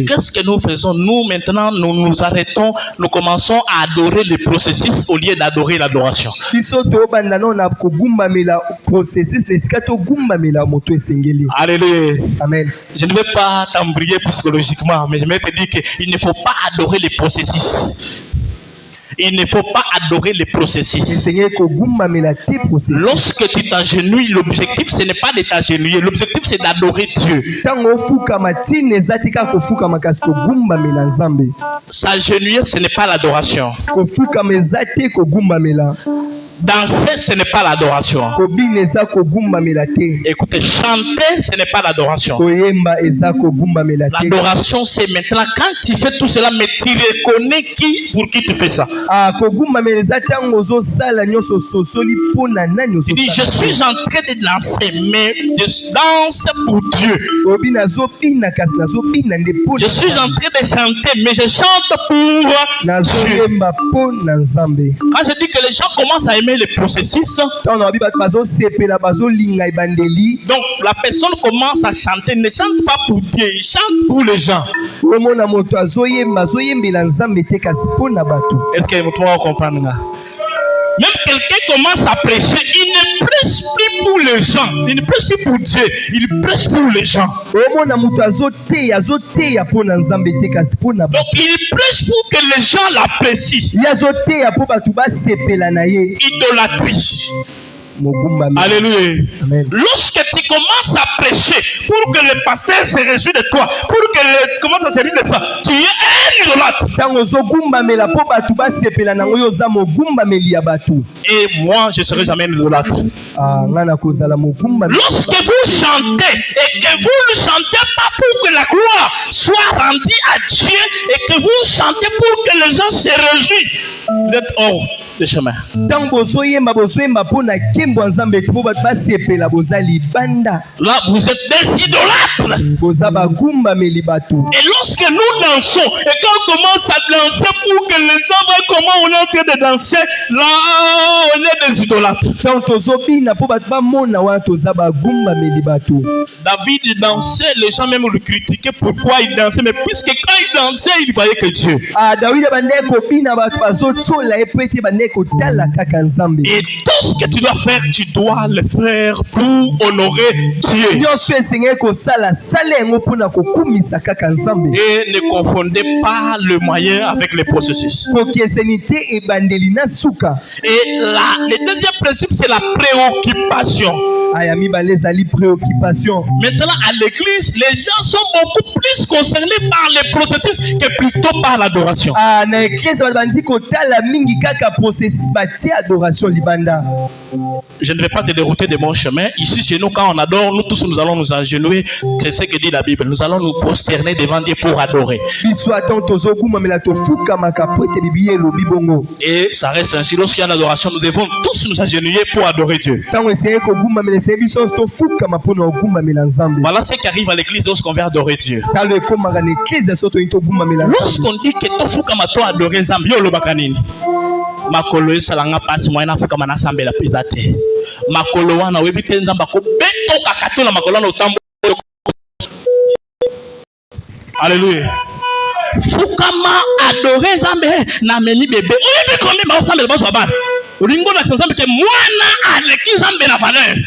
qu'est-ce que nous faisons? Nous maintenant, nous nous arrêtons, nous commençons à adorer le processus au lieu d'adorer l'adoration. Alléluia. Amen. Je ne vais pas t'embrayer psychologiquement, mais je vais te dire qu'il ne faut pas adorer le processus. Il ne faut pas adorer le processus. Lorsque tu t'agenouilles, l'objectif ce n'est pas de t'agenouiller, l'objectif c'est d'adorer Dieu. S'agenouiller, ce n'est pas l'adoration. Danser, ce n'est pas l'adoration. Écoutez, chanter, ce n'est pas l'adoration. L'adoration, c'est maintenant quand tu fais tout cela, mais tu reconnais pour qui tu fais ça. Tu dis, je suis en train de danser, mais je danse pour Dieu. Je suis en train de chanter, mais je chante pour Dieu. Quand je dis que les gens commencent à aimer le processus, donc la personne commence à chanter, ne chante pas pour Dieu, il chante pour les gens. Est-ce que vous pouvez comprendre? Même quelqu'un commence à prêcher, il ne prêche plus pour les gens, il ne prêche plus pour Dieu, il prêche pour les gens. Donc il prêche pour que les gens l'apprécient. Idolâtrie. Alléluia. Amen. Lorsque tu commences à prêcher pour que le pasteur se réjouisse de toi, pour que le comment ça se dit de ça, tu es un idolâtre. Et moi, je ne serai jamais un idolâtre. Lorsque vous chantez et que vous ne chantez pas pour que la gloire soit rendue à Dieu et que vous chantez pour que les gens se réjouissent, vous êtes hors de chemin. Là, vous êtes des idolâtres. Et lorsque nous dansons et qu'on commence à danser pour que les gens voient comment on est en train de danser, là, on est des idolâtres. David dansait, les gens même le critiquaient pourquoi il dansait, mais puisque quand il dansait, il voyait que Dieu. Et tout ce que tu dois faire, tu dois le faire pour honorer Dieu. Et ne confondez pas le moyen avec le processus. Et là, le deuxième principe, c'est la préoccupation. Maintenant, à l'église, les gens sont beaucoup plus concernés par le processus que plutôt par l'adoration. Je ne vais pas te dérouter de mon chemin. Ici, chez nous, quand on adore, nous tous, nous allons nous agenouiller. C'est ce que dit la Bible. Nous allons nous prosterner devant Dieu pour adorer. Et ça reste ainsi. Lorsqu'il y a une adoration, nous devons tous nous agenouiller pour adorer Dieu. Voilà ce qui arrive à l'église lorsqu'on veut adorer Dieu. Lorsqu'on dit que tofuka mato adorer Zambi, yo lo bakanini. Makolo esalanga pasi moyen afuka manasambela pezate. Makolo wana webite nzamba ko beto kakatola makolo na utambo. Alléluia. Fukama adorer Zambi na meni bébé. Oyebi komi ma osambela baso bana. Olingo na Zambi ke mwana aleki Zambi na valeur.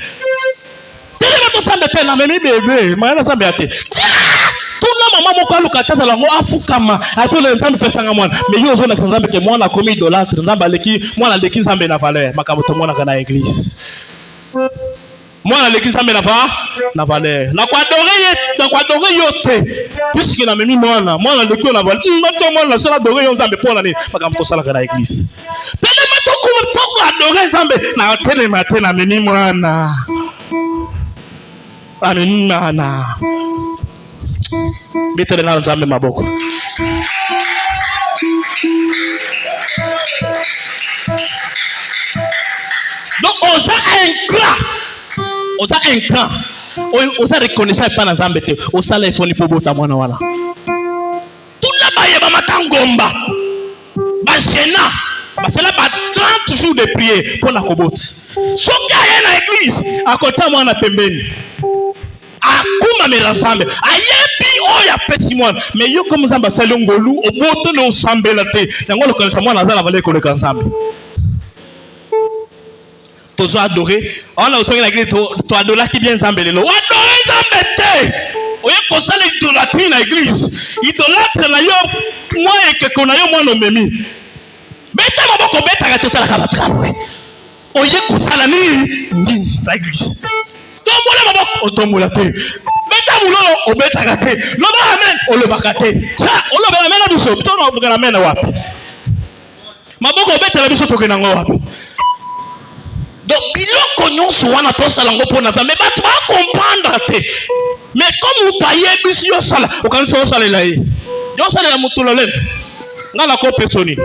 Tele bato Zambi te na meni bébé, moyen Zambi ate. Maman moko aluka la ngo afukama atole nzambe pesanga mwana mais yo zona nzambe ke mwana komi idolâtre nzambe aleki mwana aleki nzambe na valeur makabo to mwana kana église mwana aleki nzambe na valeur na kwa adorer yo te puisque na memi mwana aleki na valeur to mwana sala adorer yo nzambe pona ni makabo to sala kana église tele mato ko to adorer nzambe na tele matin na memi mwana na Mettez dans nzambe maboko. Donc oza incran. Oza reconnaissant pas dans nzambe te. Oza la ifoni po bota mwana wala. Tout la baye ba matangomba. Ba gena. Ba cela ba 30 jours de prière pour la koboti. Soki aye na église akota mwana pembeni. Akuma meransambe ayebi oya pesi mwana mais yo comme nzamba salongolu oboto no sambela te yango lo kanisa mwana azala vale ko le kansambe tozo adorer on a osongi na gré to adola ki bien nzambe lelo adorer nzambe te oye ko sala idolâtrie na église idolâtre na yo moi ke kona yo mwana memi beta maboko beta ka totala ka batrawe oye ko sala ni na église tombola maboko otombola te beta mulolo obeta te loba amen olobaka te ça oloba amen na biso to no obugana amen wapi maboko obeta la biso tokena ngo wapi donc biloko nyonso wana tosala ngo pona za mais batu ba comprendre te mais comme vous payez biso yo sala okanisa yo sala la ye yo sala ya mutulole ngala ko pesoni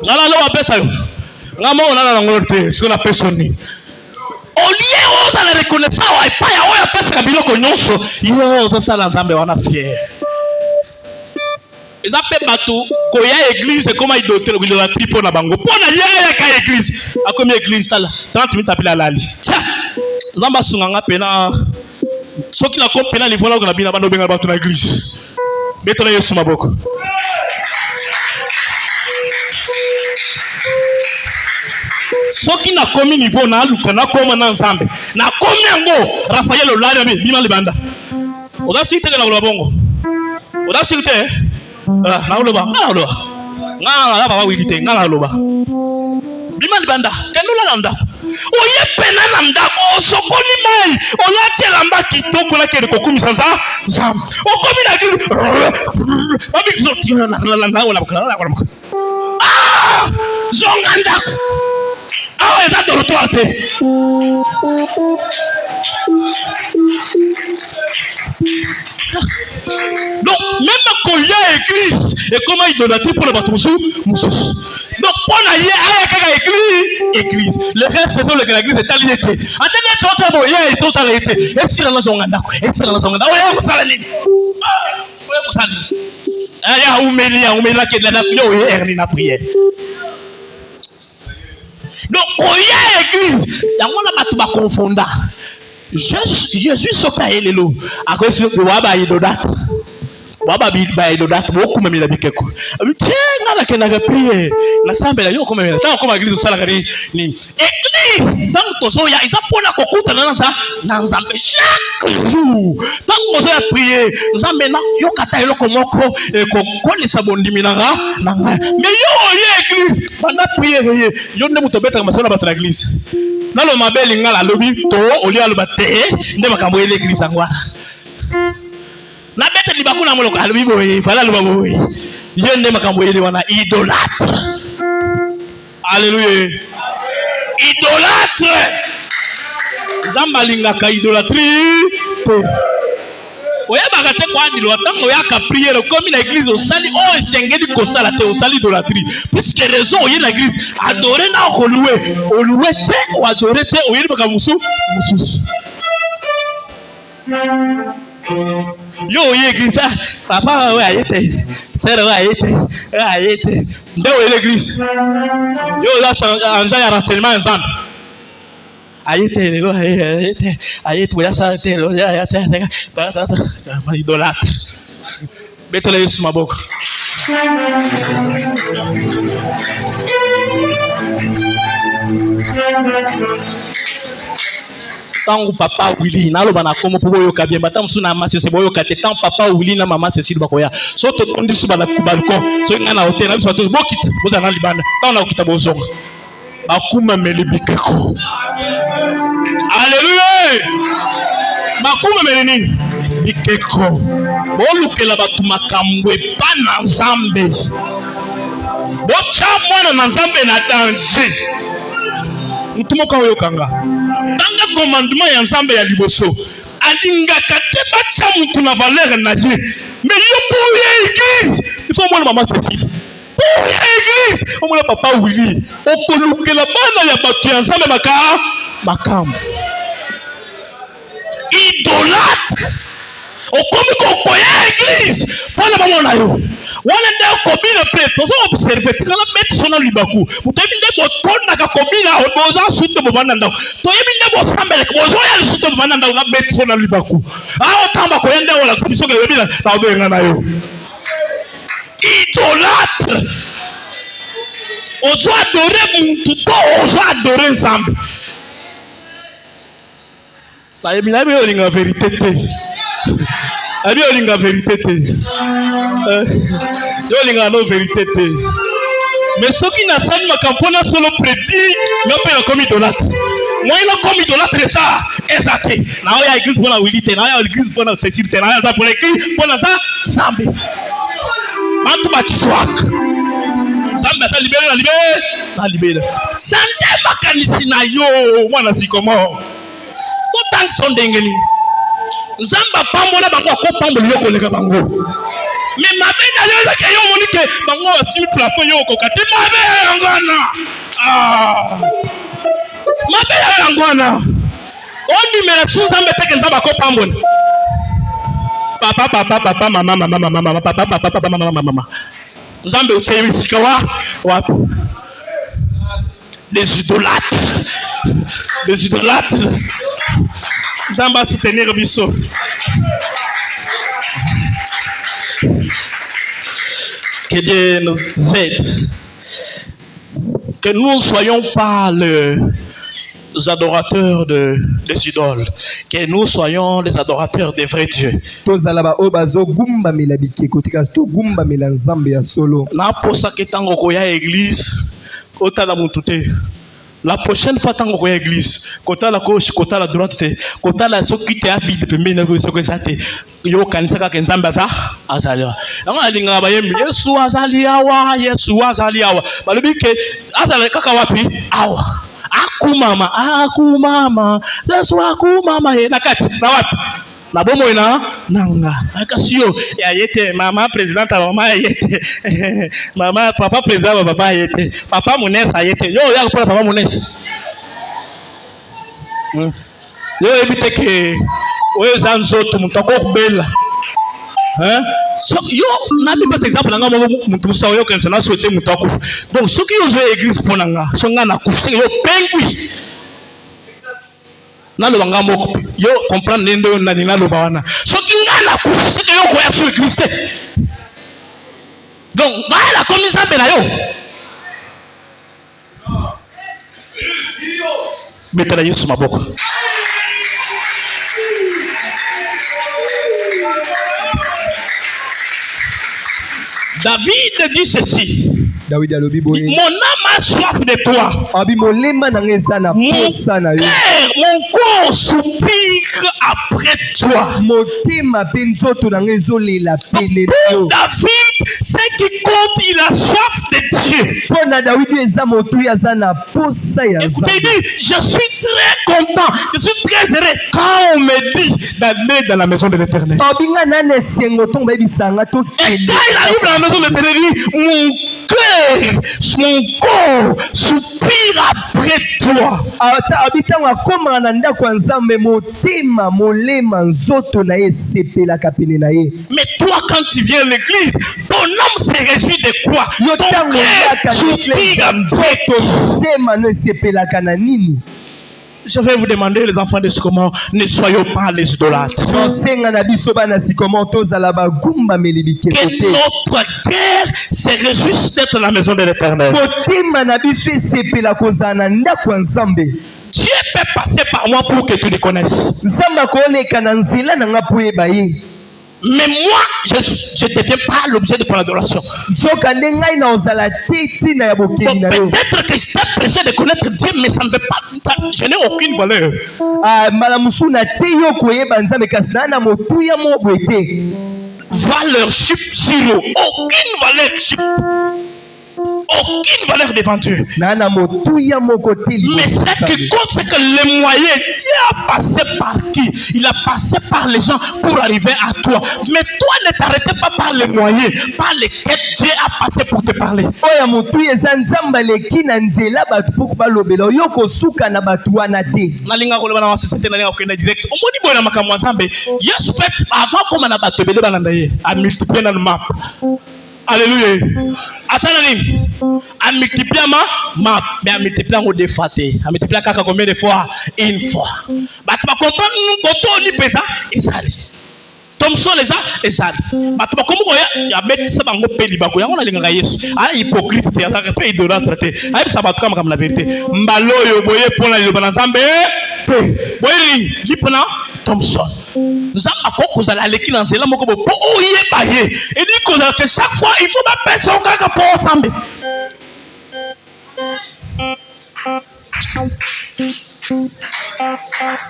ngala lo apesa yo ngamo ona na ngo te siko na pesoni au lieu où on a reconnaissance ouais pas ya oya pesa kabilo ko nyonso yo to sala nzambe wana fier ils appellent bateau koya église comme idolâtrie pour na bango pour na ya ka église a comme église sala 30 minutes appelé à lali tiens nzamba sunganga pena soki na ko pena livona ko na bina bando benga bato na église beto na Yesu maboko soki na komi niveau na aluka na koma na nzambe na komi yango Raphaël Olari bima libanda oda site na bongo oda site na oloba na baba wilite na oloba bima libanda kenula na ndako Oye pena na ndako sokoli mai. Olati elamba kitoko la kele kokumisa za zam. Okomi na église. Abi sorti na ah! Zonga ndako. Ah, eza dortoir te. Donc, même quand il y a église, et comment idolâtrer pour le bateau moussou. Donc, pour il y a église. Le reste, c'est que l'église est alliée. Attendez, il y a tout à l'été. Et si la maison est d'accord, et si la maison est d'accord, il y a ça la ligne. Il y a Oumélia qui est là, il y a la prière. Donc, quand il y a église, il y a un confondant. Jésus soka elelo akoso waba idolâtre beaucoup même la bikeko tiens na kenaka prier na sambela yo comme ça comme église sala kari ni église donc tozo ya isa pona kokuta na nzambe chaque jour donc tozo ya prier nzambe na yo kata eloko moko ko kolisa bondimi na mais yo église banda prier yo nde mutobeta masolo ba église na lo mabeli ngala lobi to oli aloba te nde makambo ele église ngwana na bete libaku na moloko alobi boye fala loba boye yo nde makambo ele wana idolâtre. Alléluia. Idolâtre zamba lingaka idolâtrie te oya bagate kwa ndilo atango ya ka prière comme na église au sali oh sengeli ko sala te au sali idolâtrie puisque raison oye na église adorer na louer te ou adorer te oye baka musu yo oye église papa ouais ayete sœur ouais ayete nde oye l'église yo là anja ya renseignement ensemble ayete lelo ayete oya sa te lo ya te idolâtre betole Yesu maboko. Tango papa Willy naloba na komo po boyoka bien batam suna masese boyoka te tant papa Willy na mama Cécile bakoya so to tondi su bala balcon so ngana hotel na biso to bokita boza na libanda tant na okita bozonga bakuma melibikeko. Alléluia. Bakuma melini bikeko bolukela batu makambo epa na nzambe bocha mwana na nzambe na danger mutumoka oyokanga tanga commandement ya nzambe ya liboso alingaka te bacha mutu na valeur na ye mais yo pour église il faut mwana mama Cécile pour église o mwana papa Willy okolukela bana ya bato ya nzambe makambo idolâtre okomi kokoya église pona bamona yo wana nde komina pe tozo observer tikala beti sona libaku mutebi nde botona ka komina oboza sute bobanda ndako toyebi nde bosambele bozo ya sute bobanda ndako na beti sona libaku aho tamba ko yende wala kubisoka yebila na obenga na yo idolâtre ozo adorer muntu to ozo adorer nzambe tayebi na be olinga vérité te abi olinga vérité te yo olinga no vérité te mais soki na sali makampona solo prédit no pe na komi idolâtre moi na komi idolâtre ça ezate na oya église bona Willy te na oya église bona Cécile te na oya za pour église bona ça sambe bantu bakiswak sambe sa libere na libere sanje makanisi na yo mwana sikomo to tank sondengeni nzamba pambola bango akopambola yo koleka bango mais mabe na yo ezaki yo monike bango asimi plafond yo okoka te mabe yangwana mabe yangwana ondimela su nzambe teke nzamba akopambola papa mama nzambe uche sika wapi les idolâtres Zamba soutenir biso. Que Dieu nous aide. Que nous ne soyons pas les adorateurs des idoles. Que nous soyons les adorateurs des vrais dieux. Na posa ke tango koya église otala mutute La prochaine fois, tant qu'on est à l'église, côté à la gauche, côté à la droite, côté à la ce qui est vide, puis mais ce que ça t'est, yo kanisa ka nzamba za azaliwa. Donc alinga ba yemi Yesu azaliwa, Yesu azaliwa. Balobi ke azali kaka wapi? Awa. Akumama, Yesu akumama ye nakati na wapi? Na bomo ina nanga. Akasiyo ya yete mama president mama yete. Mama papa president baba yete. Papa Munesa yete. Yo ya kwa papa Munesa. Yo ebite ke oyo zanzoto mutako bela. Hein? So yo na bi pas exemple nga mo mutu musa yo kensa na souhaiter mutako. Donc ce qui yo zo église ponanga, so nga na kufu yo pengui. Nalo nga moko yo comprendre nendo na nalo bawana. So ki nga na kufu que yo ko ya sur église. Donc voilà comme ça bela yo. Betela Yesu maboko. David dit ceci. Mon âme a soif de toi. Mon corps soupire après toi. Pour David, ce qui compte, il a soif de Dieu. Écoutez, il dit, je suis très content, je suis très heureux quand on me dit d'aller dans la maison de l'Éternel. Et quand il arrive dans la maison de l'Éternel, il dit, mon corps soupire après toi. Mais toi, quand tu viens à l'église, ton âme se réjouit de quoi? Ton cœur soupire après toi. Je vais vous demander, les enfants de Sycomore, ne soyons pas les idolâtres. Que notre cœur se réjouisse d'être dans la maison de l'Éternel. Dieu peut passer par moi pour que tu le connaisses. Mais moi, je ne deviens pas l'objet de ton adoration. Peut-être que je t'ai prêché de connaître Dieu, mais ça ne veut pas. Je n'ai aucune valeur. Valeur chip zéro. Aucune valeur chip. Aucune valeur devant Dieu. Mais ce qui compte, c'est que les moyens, Dieu a passé par qui? Il a passé par les gens pour arriver à toi. Mais toi, ne t'arrêtez pas par les moyens, par lesquels Dieu a passé pour te parler. Alléluia. A multiplié ma mais a multiplié en défaté. A multiplié combien de fois? Une fois. Bah tu vas comprendre nous quand on y pesa et ça. Thomson les a et ça. Bah tu vas comprendre il y a bête ça bango peli bako. Ya on a linga Yesu. Ah hypocrite ya ça pas idolâtre te. Ah ça va comme la vérité. Mbalo yo boye pour la liba nzambe te. Boye li pona Thomson. Nous avons encore à l'équipe dans cela, moko bo oye baye. Et dit que chaque fois il faut pas personne kaka pour ensemble.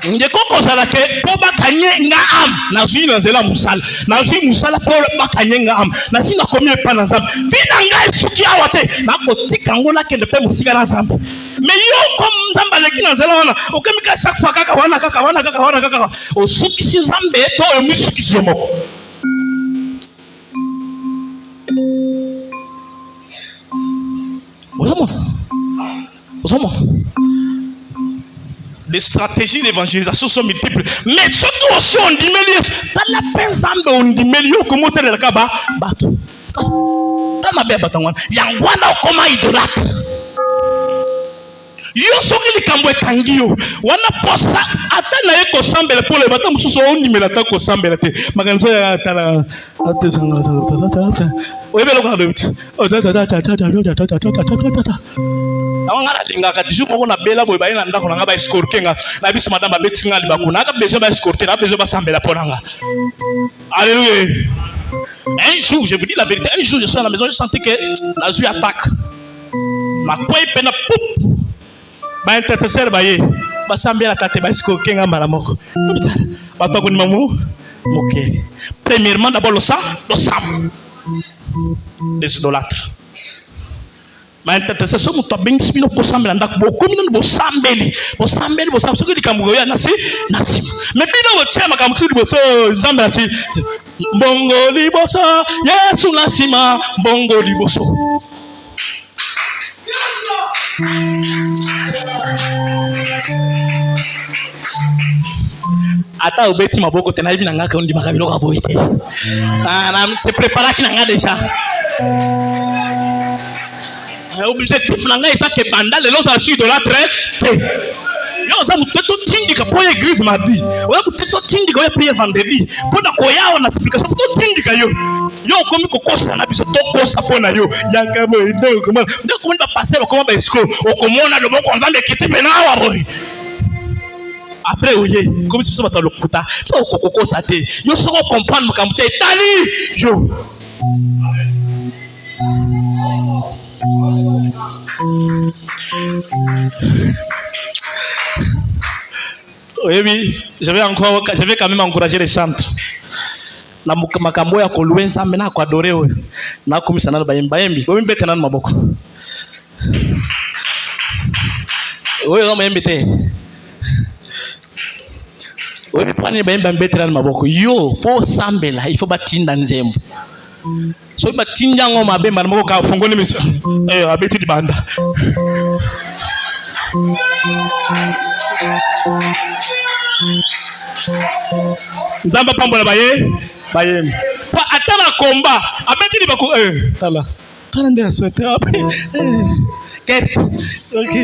Ndeko kozala ke po bakanye nga am na zui na zela musala na zui musala po bakanye nga am na sina komie pa na nzambe vina nga esuki awate na kotika ngona ke de pe musika na nzambe mais yo comme nzamba leki na zela wana okemika chaque fois kaka wana osuki si nzambe to e musuki si moko Les stratégies d'évangélisation sont multiples. Mais surtout aussi on dit dans la personne on dit comment tu es le kaba bateau. Dans ma belle batangwan, yangwana comment idolâtre. Yo soki likambo etangi yo wana posa ata na ye kosambela pour le bateau mususu ondimela ta kosambela te makanzo ya tala atezanga oyebelo kwa dobiti awanga lingaka toujours moko na bela boy baina ndako nanga ba escortenga na biso madame betinga libako na ka besoin ba escorter na besoin ba sambela ponanga. Alléluia. Un jour, je vous dis la vérité, un jour je suis à la maison, je sentais que la zui attaque. Ma quoi pena poup. ba intercesseur baye basambela kate basiko kenga malamoko bato ko mamu OK. Premièrement d'abord le sang des idolâtres. Ma intercesseur muto bengi sibino ko sambela ndako bokomi no bosambeli soki likambo ya nasi mais bino bo chema kam kudi boso zamba si bongo liboso Yesu nasima bongo liboso. Ata obeti maboko tena hivi nanga ka ndi makabilo ka boite. Na se prépara ki nanga déjà. Objectif nanga isa ke banda lelo za suis de la traite. Yo za muteto tindika po église mardi. Oya muteto tindika oya prier vendredi. Pona ko yao na explication to tindika yo. Yo komi ko kosa na biso to kosa pona yo. Yaka bo ndo ko ndo ko ndo passer ko ba esco. O ko mona lo moko nzambe kiti pena wa boy. Après oye comme si ça va lokuta ça kokoko ça te yo soko comprendre makambo te tali yo oui je vais quand même encourager les chantres na makambo ya kolwe nzambe na kwa adore oyo na komisa na bayembi bo mbete na maboko oyo no bayembi te. Oui, prenez bien betran maboko. Yo, pour sambela, il faut batinda nzembo. So batinda ngoma be maboko ka fongole miso. Abeti di banda. Nzamba pambola baye. Pa atala komba, abeti di bako tala. Tala ndia sote ape. OK.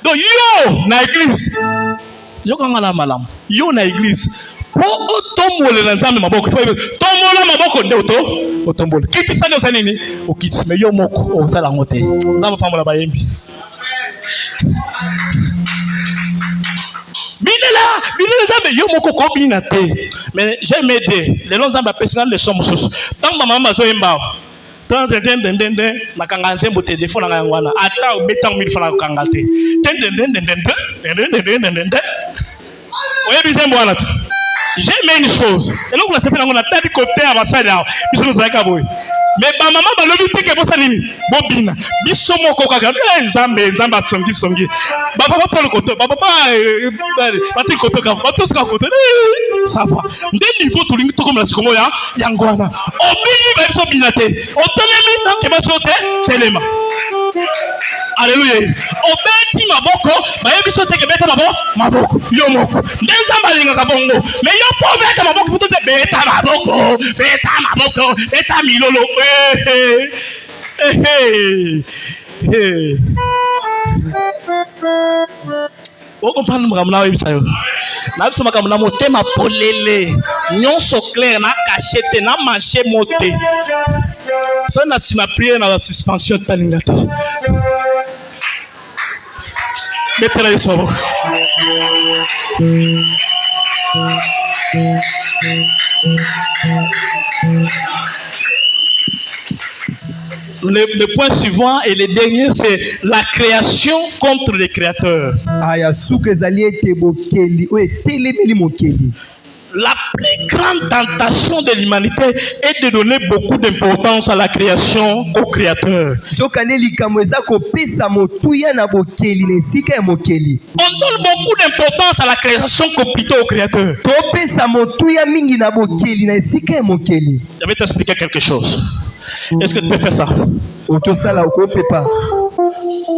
Donc yo na église yo kangala malam yo na église po otombole na nzambe maboko tombola maboko nde otombole kiti sane osane nini okiti me yo moko osala ngote nzambe pambola bayembi binela nzambe yo moko ko bina te mais j'ai m'aider les nzambe apesanga les sommes sous tant mama mazo yemba nakanga nzembo te defo nanga ngwana ata obeta 1000 francs kanga te oye bizembo wana tu j'ai une chose et donc la sepela ngona tadi côté à basala biso nous zaka boy mais ba mama ba lobi te ke bosa nini bobina biso moko kaka nzambe songi ba papa Paul koto ba papa bati koto ka bato ska koto ça va nde niveau to lingi to comme la sikomo ya ngwana obini ba biso binate otelemi ke baso te telema. Alléluia. Obeti maboko ba biso te ke beta maboko yo moko nde nzamba linga ka bongo mais yo po beta maboko puto te beta maboko beta milolo o comprendre makamna we bisayo na biso makamna motema polele nyonso clair na cachette na manche moté so na sima prière na suspension talingata betela iso. Le point suivant et le dernier, c'est la création contre les créateurs. La plus grande tentation de l'humanité est de donner beaucoup d'importance à la création au créateur. On donne beaucoup d'importance à la création plutôt au créateur. Je vais t'expliquer quelque chose. Est-ce que tu peux faire ça?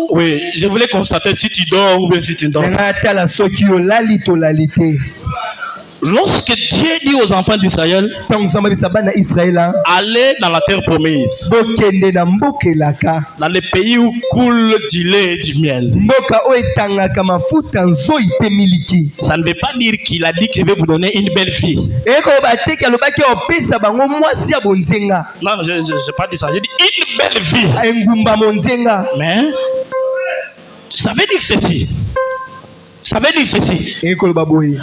Oui, je voulais constater si tu dors ou bien si tu dors. Lorsque Dieu dit aux enfants d'Israël, allez dans la terre promise, dans le pays où coule du lait et du miel, ça ne veut pas dire qu'il a dit qu'il veut vous donner une belle vie. Non, je n'ai pas dit ça. J'ai dit une belle vie. Mais ça veut dire ceci. Ça veut dire ceci.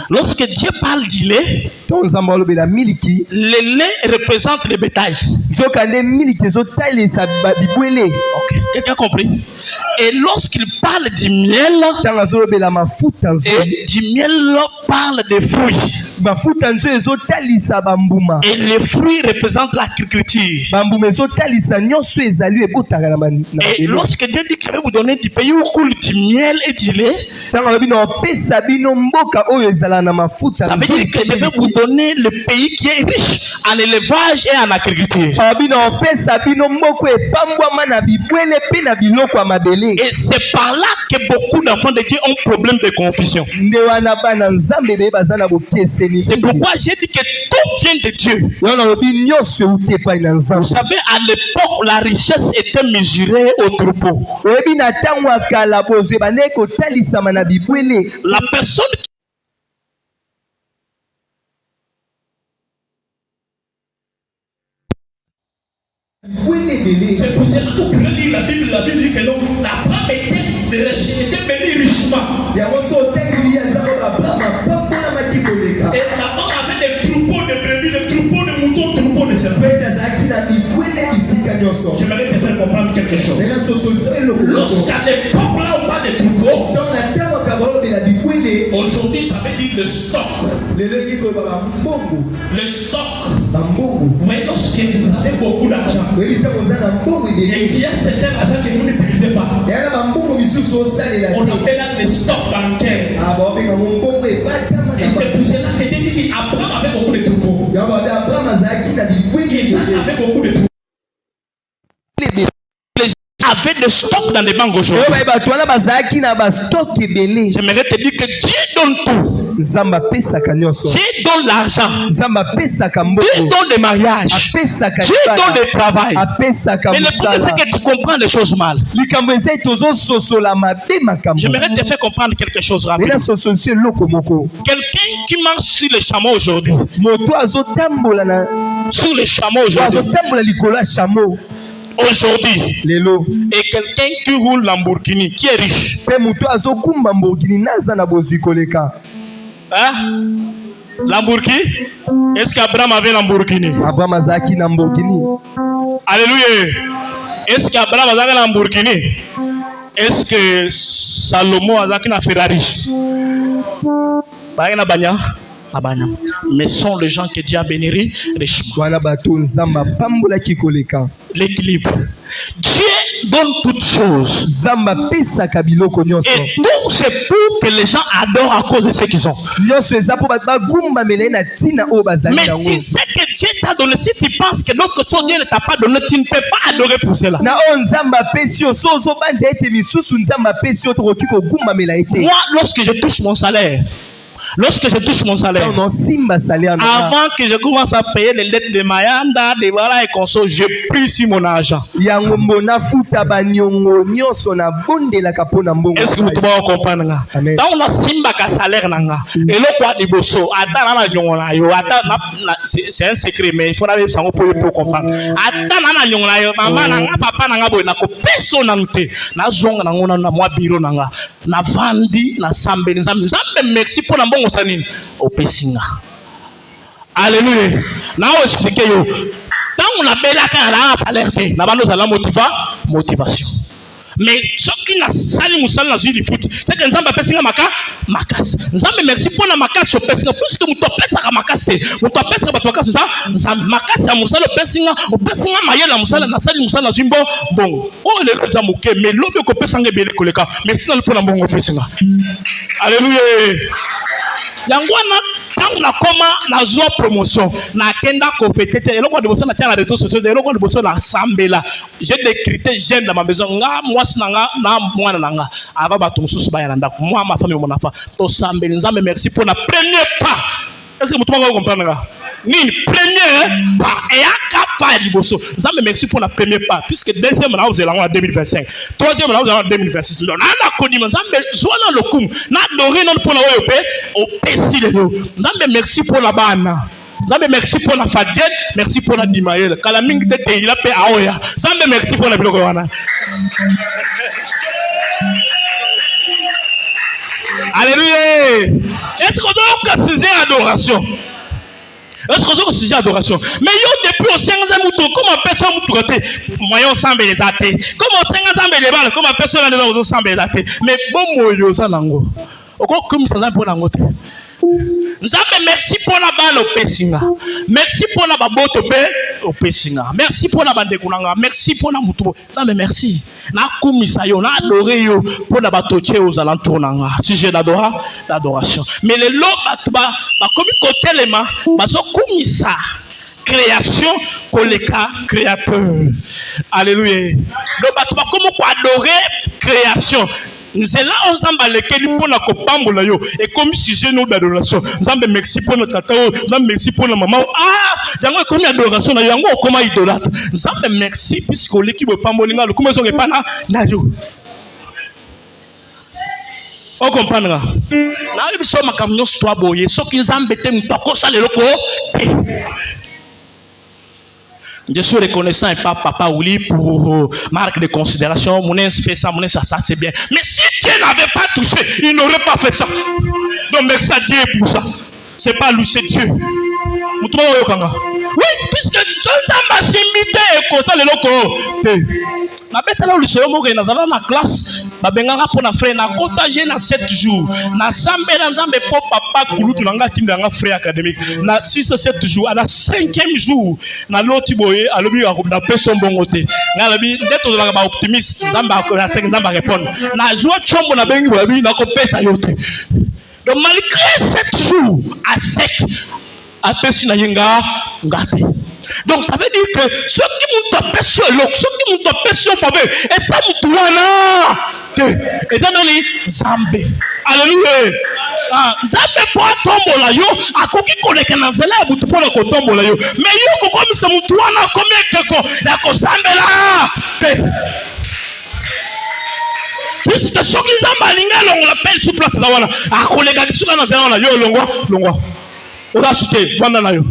Lorsque Dieu parle du lait, le lait représente le bétail. nzokande miliki ezotalisa bibwele. Ok, quelqu'un a compris? Et lorsqu'il parle du miel, Ntango azolobela mafuta nzo, et du miel parle des fruits. mafuta nzo ezotalisa bambuma. Et les fruits représentent l'agriculture. Bambuma ezotalisa nyonso ezali ebotaka na Et lorsque Dieu dit qu'il va vous donner du pays où coule du miel et du lait, ntango alobi na opesa bino mboka oyo ezala na mafuta ça veut nzo, dire que je vais vous donner le pays qui est riche en élevage et en agriculture. alobi na opesa bino mboka epambwama na bibwele mpe na biloko ya mabele. Et c'est par là que beaucoup d'enfants de Dieu ont problème de confusion. Nde wana bana nzambe be baza na bokeseni. C'est pourquoi j'ai dit que tout vient de Dieu. Yo na lobi nyonso euti epai na nzambe. Vous savez, à l'époque, la richesse était mesurée au troupeau. Oyebi na ntango ya kala bozwe bandeki kotalisama na bibwele. La personne c'est pour cela que vous pouvez lire la Bible dit que Abraham était béni richement. Et là-bas avait des troupeaux de brebis, des troupeaux de moutons, des troupeaux de serpents. J'aimerais te faire comprendre quelque chose. Lorsqu'à l'époque là on parle de troupeaux, aujourd'hui ça veut dire le stock. Le stock. Mais lorsque vous avez beaucoup d'argent et qu'il y a certains argent que vous n'utilisez pas, on appelle le stock bancaire. Et c'est pour cela que Dieu dit qu'Abraham avait beaucoup de troupeaux. Isaac avait beaucoup de troupeaux. Avait des stocks dans les banques aujourd'hui. J'aimerais te dire que Dieu donne tout. Dieu donne l'argent. Dieu donne le mariage. Dieu donne le travail. Mais le problème c'est que tu comprends les choses mal. J'aimerais te faire comprendre quelque chose rapidement. Quelqu'un qui marche sur les chameaux aujourd'hui. Sur les chameaux aujourd'hui. Aujourd'hui, et quelqu'un qui roule Lamborghini, qui est riche. Hein? Lamborghini? Est-ce qu'Abraham avait Lamborghini? Abraham azaki Lamborghini. Alléluia. Est-ce qu'Abraham avait Lamborghini? Est-ce que Salomon azaki na Ferrari? Ba na banya. Mais sont les gens que Dieu a bénis richement. L'équilibre. Dieu donne toutes choses. Et tout c'est pour que les gens adorent à cause de ce qu'ils ont. Mais si c'est que Dieu t'a donné, si tu penses que l'autre chose Dieu ne t'a pas donné, tu ne peux pas adorer pour cela. Moi, lorsque je touche mon salaire, avant que je commence à payer les dettes de Mayanda, de Voilà et Conso, je prie sur mon argent. Est-ce que vous pouvez comprendre? Dans le simba ka salaire nanga, et le quoi de bosso, c'est un secret, mais il faut aller pour comprendre. Maman nanga, papa nanga boy, na ko personnalité, na zonga nanga na moi bureau nanga, na vandi, na sambe, merci pour bon osanine opesinga. Alléluia. Na o expliquer yo. Tant on appelle la salaire te, na bando la motivation. Mais ce qui n'a sali musala na zili foot, c'est que nzamba pesinga makas. Nzambe merci pour na makas so pesinga puisque muto pesa ka makas te. Muto pesa ka bato makas ça, nzambe makas ya musala pesinga, o pesinga mayela musala na sali musala zimbo bon. Oh le za muke mais lobe ko pesanga bele koleka. Merci na pour na bongo pesinga. Alléluia. Yangwana tant na koma na zo promotion na kenda ko fêter eloko de boso na tia na réseaux sociaux eloko de boso na sambela j'ai décrété jeune dans ma maison nga mwasi nanga na mwana nanga ava bato mususu ba yanda moi ma famille mon enfant to sambela nzambe merci pour na premier pas. Est-ce que vous pouvez comprendre là? Ni premier pas et aka pas liboso nzambe merci pour la premier pas puisque deuxième là vous allez en 2025 troisième là vous allez en 2026 na koni nzambe zwana lokum na doré non pour la oyope au pesi le nzambe merci pour la bana nzambe merci pour la fadienne merci pour la dimaël kala mingi tete il a pe aoya nzambe merci pour la biloko wana. Alléluia. Est-ce qu'on doit préciser adoration? Est-ce que c'est sujet d'adoration? Mais yo depuis au 5 ans muto comme personne muto côté moyen ensemble les athées. Comme au 5 ans les balles comme personne les autres ensemble les athées. Mais bon moyo ça nango. Oko comme ça pour nango te. Nzambe merci pour la balle au pesinga. Merci pour la baboto be au pesinga. Merci pour la bande kunanga. Merci pour la mutubo. Nzambe merci. Na kumisa yo na adoré yo pour la batoche aux alentours nanga. Si j'ai l'adoration. Mais les lots ba comme côté les mains ba so kumisa création koleka créateur. Alléluia. Donc ba comme quoi adorer création. C'est là on s'en bat lesquels pour la copambola yo et comme si j'ai nos adoration. Nzambe merci pour notre tata, nzambe merci pour la maman. Ah, yango comme adoration na yango comme idolâtre. Nzambe merci puisque l'équipe pambolinga le comme sont pas na yo. On comprendra. Na biso makamyo sto boye soki nzambe te mutoko ça le loko. Je suis reconnaissant et pas papa Ouli pour marque de considération. Mon fait ça, mon ça c'est bien. Mais si Dieu n'avait pas touché, il n'aurait pas fait ça. Donc merci à Dieu pour ça. C'est pas lui, c'est Dieu. Oui, puisque ça m'a imité et comme ça le loco. Na bête là où le Seigneur m'a dans la classe, ma benganga pour na frère na contagé na 7 jours. Na sambe na zambe pour papa kulutu nanga timanga frère académique. Na 6 7 jours, à la 5e jour, na loti boye alobi na peso mbongote. Na lobi d'être ba optimiste, zamba na 5 zamba répondre. Na joie chombo na bengi boye na ko pesa yote. Donc malgré 7 jours à sec, à pesi na yenga ngate. Donc ça veut dire que ceux qui m'ont tapé sur l'eau, ceux qui m'ont tapé sur le faveur, et ça m'ont tué et dans les Zambé. Alléluia. Zambé pour tomber là yo, à quoi qui connaît que dans cela vous pour le tomber là yo. Mais yo comme ça m'ont tué là combien quelque la ko Zambé là. Puisque ceux qui Zambé linga on l'appelle sur place là voilà. À collègue qui sont dans cela yo longwa. On va chuter pendant là yo.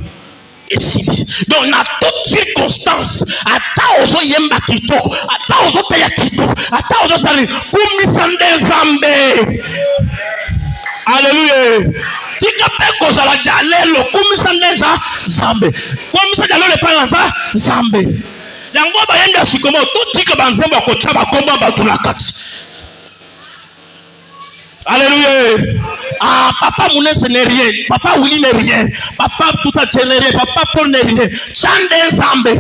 Donc, dans toutes circonstances, à ta yemba kito, à ta paya kito, à ta sali, pour misande zambe. Alléluia. Tika peko za la jalelo, pour misande zambe. Pour misande jalelo le panza zambe. Yango ba yenda sikomo, tout tika banzemba ko chaba komba batulakati. Alléluia. Ah, papa Mouné ce n'est rien. Papa Willy n'est rien. Papa tout à fait n'est rien. Papa Paul n'est rien. Chande Zambé.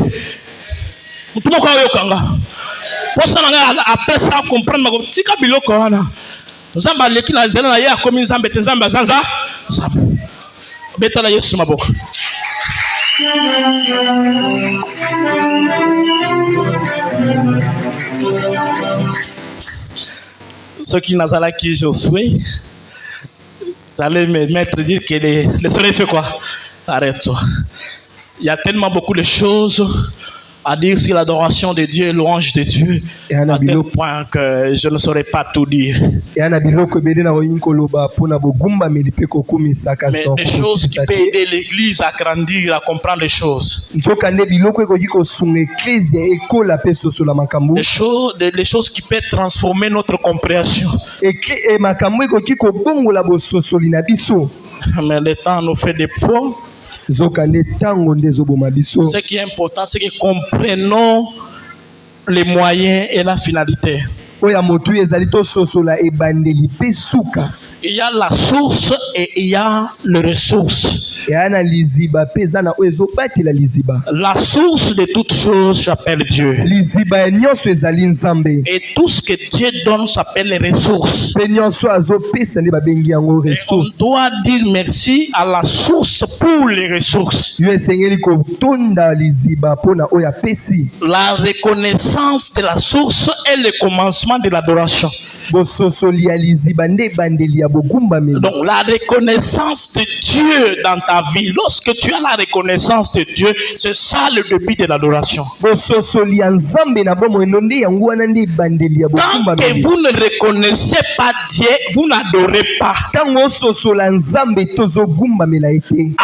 Tout le monde est kanga. Pour ça, après ça, comprendre ma tika biloko wana. Zamba leki na zela na ya komi Zambé te Zamba zanza. Zambé. Beta na Yesu maboko. Ce qui n'a pas qui je suis. J'allais me mettre dire que le soleil fait quoi? Arrête-toi. Il y a tellement beaucoup de choses à dire sur l'adoration de Dieu, louange de Dieu, à tel point que je ne saurais pas tout dire. Mais des choses qui peuvent aider l'église à grandir, à comprendre les choses. Les choses qui peuvent transformer notre compréhension. Mais le temps nous fait des poids. Ce qui est important, c'est que comprenons les moyens et la finalité. Il y a la source et il y a les ressources. La source de toutes choses s'appelle Dieu. Et tout ce que Dieu donne s'appelle les ressources. Et on doit dire merci à la source pour les ressources. La reconnaissance de la source est le commencement de l'adoration. Donc la reconnaissance de Dieu dans ta vie, lorsque tu as la reconnaissance de Dieu, c'est ça le début de l'adoration. Tant que vous ne reconnaissez pas Dieu, vous n'adorez pas.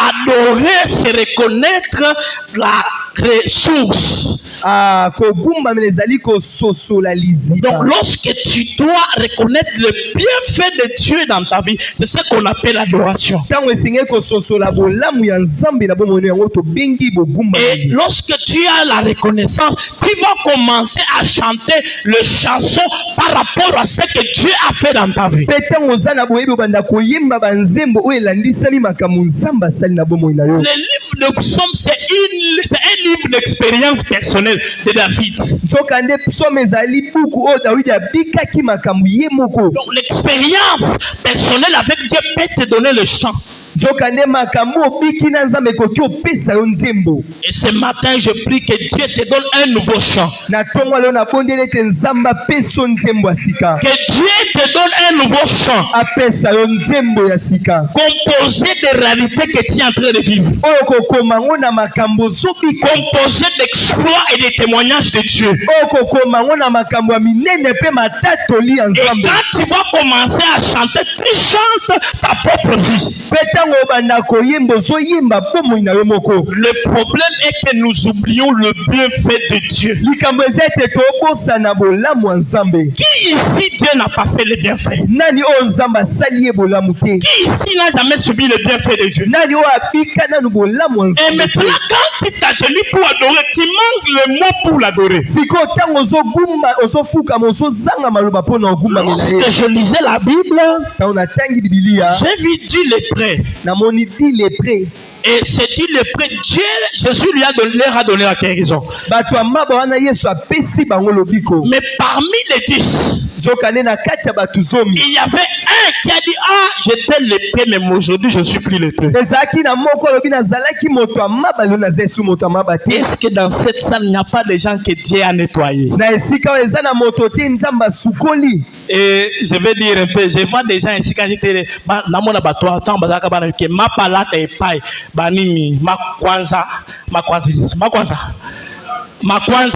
Adorer, c'est reconnaître la ressource. Ah, kogumba melezali ko sosolalizi. Donc lorsque tu dois reconnaître le bienfait de Dieu dans ta vie, c'est ce qu'on appelle l'adoration. Tango esengi ko sosola bolamu ya Nzambe na bomono yango to bengi bogumba. Et lorsque tu as la reconnaissance, tu vas commencer à chanter le chanson par rapport à ce que Dieu a fait dans ta vie. Petango zana boyebi banda koyemba banzembo o elandisami makambo Nzamba sali na bomono na yo. Le livre de Psaume, c'est un livre d'expérience personnelle de David. Zokande psaume ezali buku o David abikaki makambo ye moko. Donc l'expérience personnelle avec Dieu peut te donner le chant. Zokande makambo obiki na Nzambe koki opesa yo nzembo. Et ce matin, je prie que Dieu te donne un nouveau chant. Na tongo leo na bondele te Nzamba peso nzembo ya sika. Que Dieu te donne un nouveau chant. Apesa yo nzembo ya sika. Composé des réalités que tu es en train de vivre. Oyo kokoma ngo na makambo zobi. Composé d'exploits et de témoignages de Dieu. Oyo kokoma ngo na makambo ya minene pe matatoli ya Nzambe. Et quand tu vas commencer à chanter, tu chantes ta propre vie. Petango banda koyemba zo yemba bomo na yo moko. Le problème est que nous oublions le bienfait de Dieu. Likambo ezete to bosa na bolamu ya Nzambe. Qui ici Dieu n'a pas fait le bienfait? Nani o Nzamba sali bolamu te? Qui ici n'a jamais subi le bienfait de Dieu? Nani o abika na bolamu ya Nzambe? Et maintenant quand tu t'agenouilles pour adorer, tu manques le mot pour l'adorer. Siko tango zo gumba ozo fuka mozo zanga maloba pona ogumba melaye. Lorsque je lisais la Bible, Ta on tangi Biblia. j'ai vu Dieu les prêts. Na moni di les prêts. Et c'est dit le prêt. Dieu, Jésus leur a donné la guérison. Bato amaba wana Yesu apesi bango lobiko. Mais parmi les 10, Zokane na kati ya batu zomi. il y avait un qui a dit, ah, j'étais lépreux, mais aujourd'hui je suis plus lépreux. Ezaki na moko lobi na zalaki moto amaba lo na zesu moto amaba te. Est-ce que dans cette salle, il n'y a pas de gens que Dieu a nettoyés? Na esika eza na moto te Nzamba sukoli. Et je vais dire un peu, je vois des gens ici quand j'étais dans mon abattoir, tant bazaka bana que ma palate est paille, banini, ma kwanza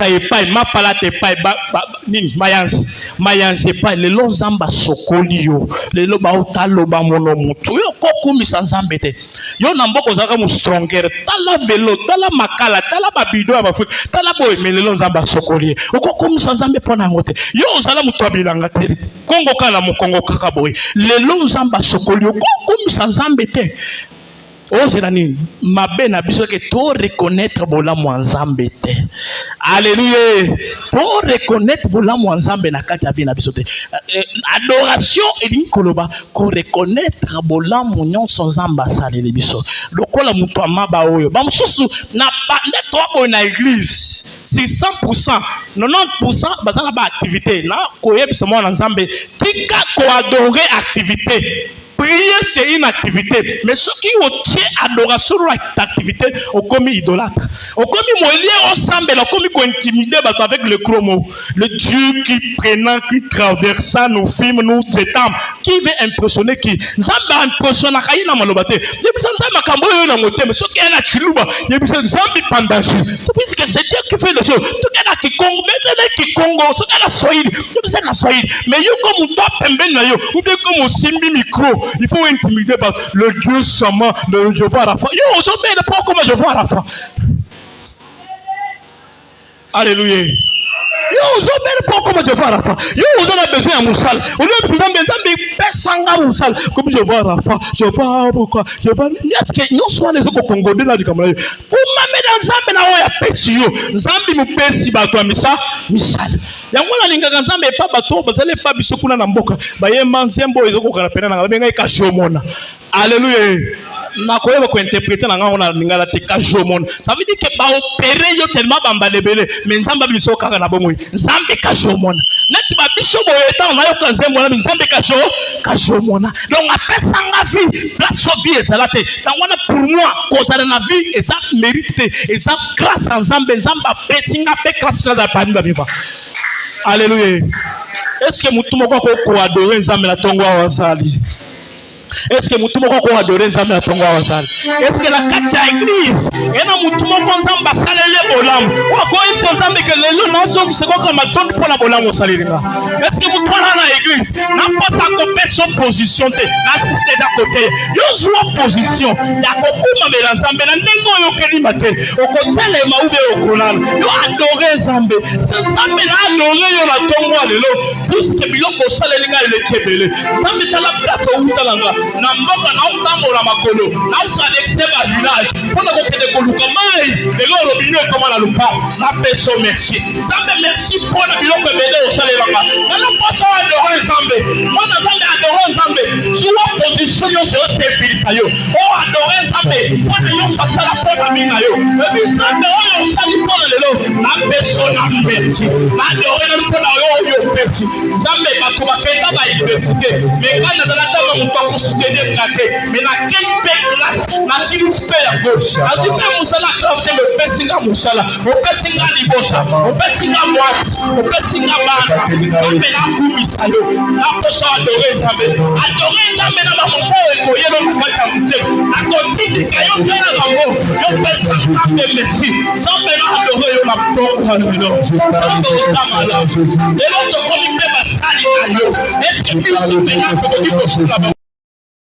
epai mapalata epai nini mayanzi epai lelo Nzamba sokoli yo lelo baotaloba mono motu yo kokumisa Nzambe te yo na mboka ozalaka mo stronger tala velo tala makala tala babido ya bafuta tala boye me lelo Nzamba sokoli okokumisa Nzambe mpona yango te yo ozala moto abilanga te kongo kala mokongo kaka boye lelo Nzamba sokoli okokumisa Nzambe te. Ozerani mabe na biso ke to reconnaître bolamu Nzambe te. Alléluia. To reconnaître bolamu Nzambe na kati ya vie na biso te. Adoration elingi koloba ko reconnaître bolamu nyonso Nzambe asaleli biso. Lokola mutu amaba oyo ba mususu na to abo na église si 100% 90% bazana ba activité na koyebisa mwana Nzambe tika ko adorer activité. Prier, c'est une activité. Mais ceux qui ont tient adoration à activité, ont commis idolâtre. Ont commis moyen ensemble, ont commis intimider avec le chromo. Le Dieu qui prenant, qui traversa nos films, nous traitons. Qui veut impressionner qui? Nzamba impressionne à Kaina Malobate. Depuis ça, Nzamba Kamboyo na moté, mais ceux qui ont Chiluba, depuis ça, Nzambi Pandaji. Puisque c'est Dieu qui fait les choses. Tout cas, qui Congo, maintenant qui Congo, ceux qui ont la Swahili, depuis ça, la Swahili. Mais yo comme on doit pember na yo, ou bien comme on simbi micro. Il faut intimider par le Dieu sama de Jéhovah Rapha. Yo, on met le point comme Jéhovah Rapha. Alléluia. Yo, on met le point comme Jéhovah Rapha. Yo, on a besoin de Moussal. On a besoin de personne à Moussal. Comme Jéhovah Rapha. Jéhovah pourquoi? Jéhovah. Est-ce que nous sommes les Congolais là du Cameroun? Comment mettre Nzambe na oya pesi yo? Nzambe mu pesi ba to misa misal. Yango na linga Nzambe pa ba to bazale pa biso kuna na mboka. Ba yemba nzembo ezoko kana pena na benga ikashomona. Alléluia. Na koyeba ko interpréter na nga na lingala te kashomona. Ça veut dire que ba opérer yo tellement bamba lebele mais Nzambe biso kaka na bomoyi. Nzambe kashomona. Nati ba biso boye ta na yo kanzembo na Nzambe kashomona. Donc après ça nga vie, place vie ezalate. Tangwana pour moi kozala na vie et ça mérite et ça grâce à Nzambe Nzamba pesinga pe grâce na zapani ba viva. Alléluia. Est-ce que mutu moko ko adorer Nzambe na tongo wa sali? Est-ce que mutu moko ko adore nzambe na tongo awasala? Est-ce que la kati ya église ena mutu moko nzambe asalele bolamu wakoyi mpo nzambe ke lelo nazokisekoka matondi mpo na bolamu osalelinga? Est-ce que mutu wana na église naposa kopesa opposition te nasisi deja kote yo zwa opposition ya kokumamela nzambe na ndenge oyo okelima te okotelema ube okolala yo adore nzambe nzambe na adore yo na tongo ya lelo puisque biloko osalelinga eleki ebele nzambe tala place outalanga na mboka na otambola makolo na otraverse ba village mpona kokende koluka mai lelo olobino ekoma na lupango napeso merci nzambe merci mpona biloko ebele osalelanga nana mposa adore nzambe mwana nzambe adore nzambe zuwa position nyonso osebilisa yo o adore nzambe mpona nyonso asala mpona minga yo ebi nzambe oyo osali mpona lelo napeso na merci adore nani mpona oyo opesi nzambe bato bakenda bauniversité mekanda talatala moto akosoutenir grate mais na quel pe grâce nasili mpe ya gauche azwi mpe mosala grave te opesinga mosala opesinga libosa opesinga mwasi opesinga bana nzambe nakumisa yo naposo adore nzambe na bamombo ekoyeba mokati ya motema akotitika yo mpe na bango yopesa nzambe merci nzambe na adore yo na tongo lelo nzambe otamala lelo tokomi mpe basali na yo eske biso mpenza tokoki kosula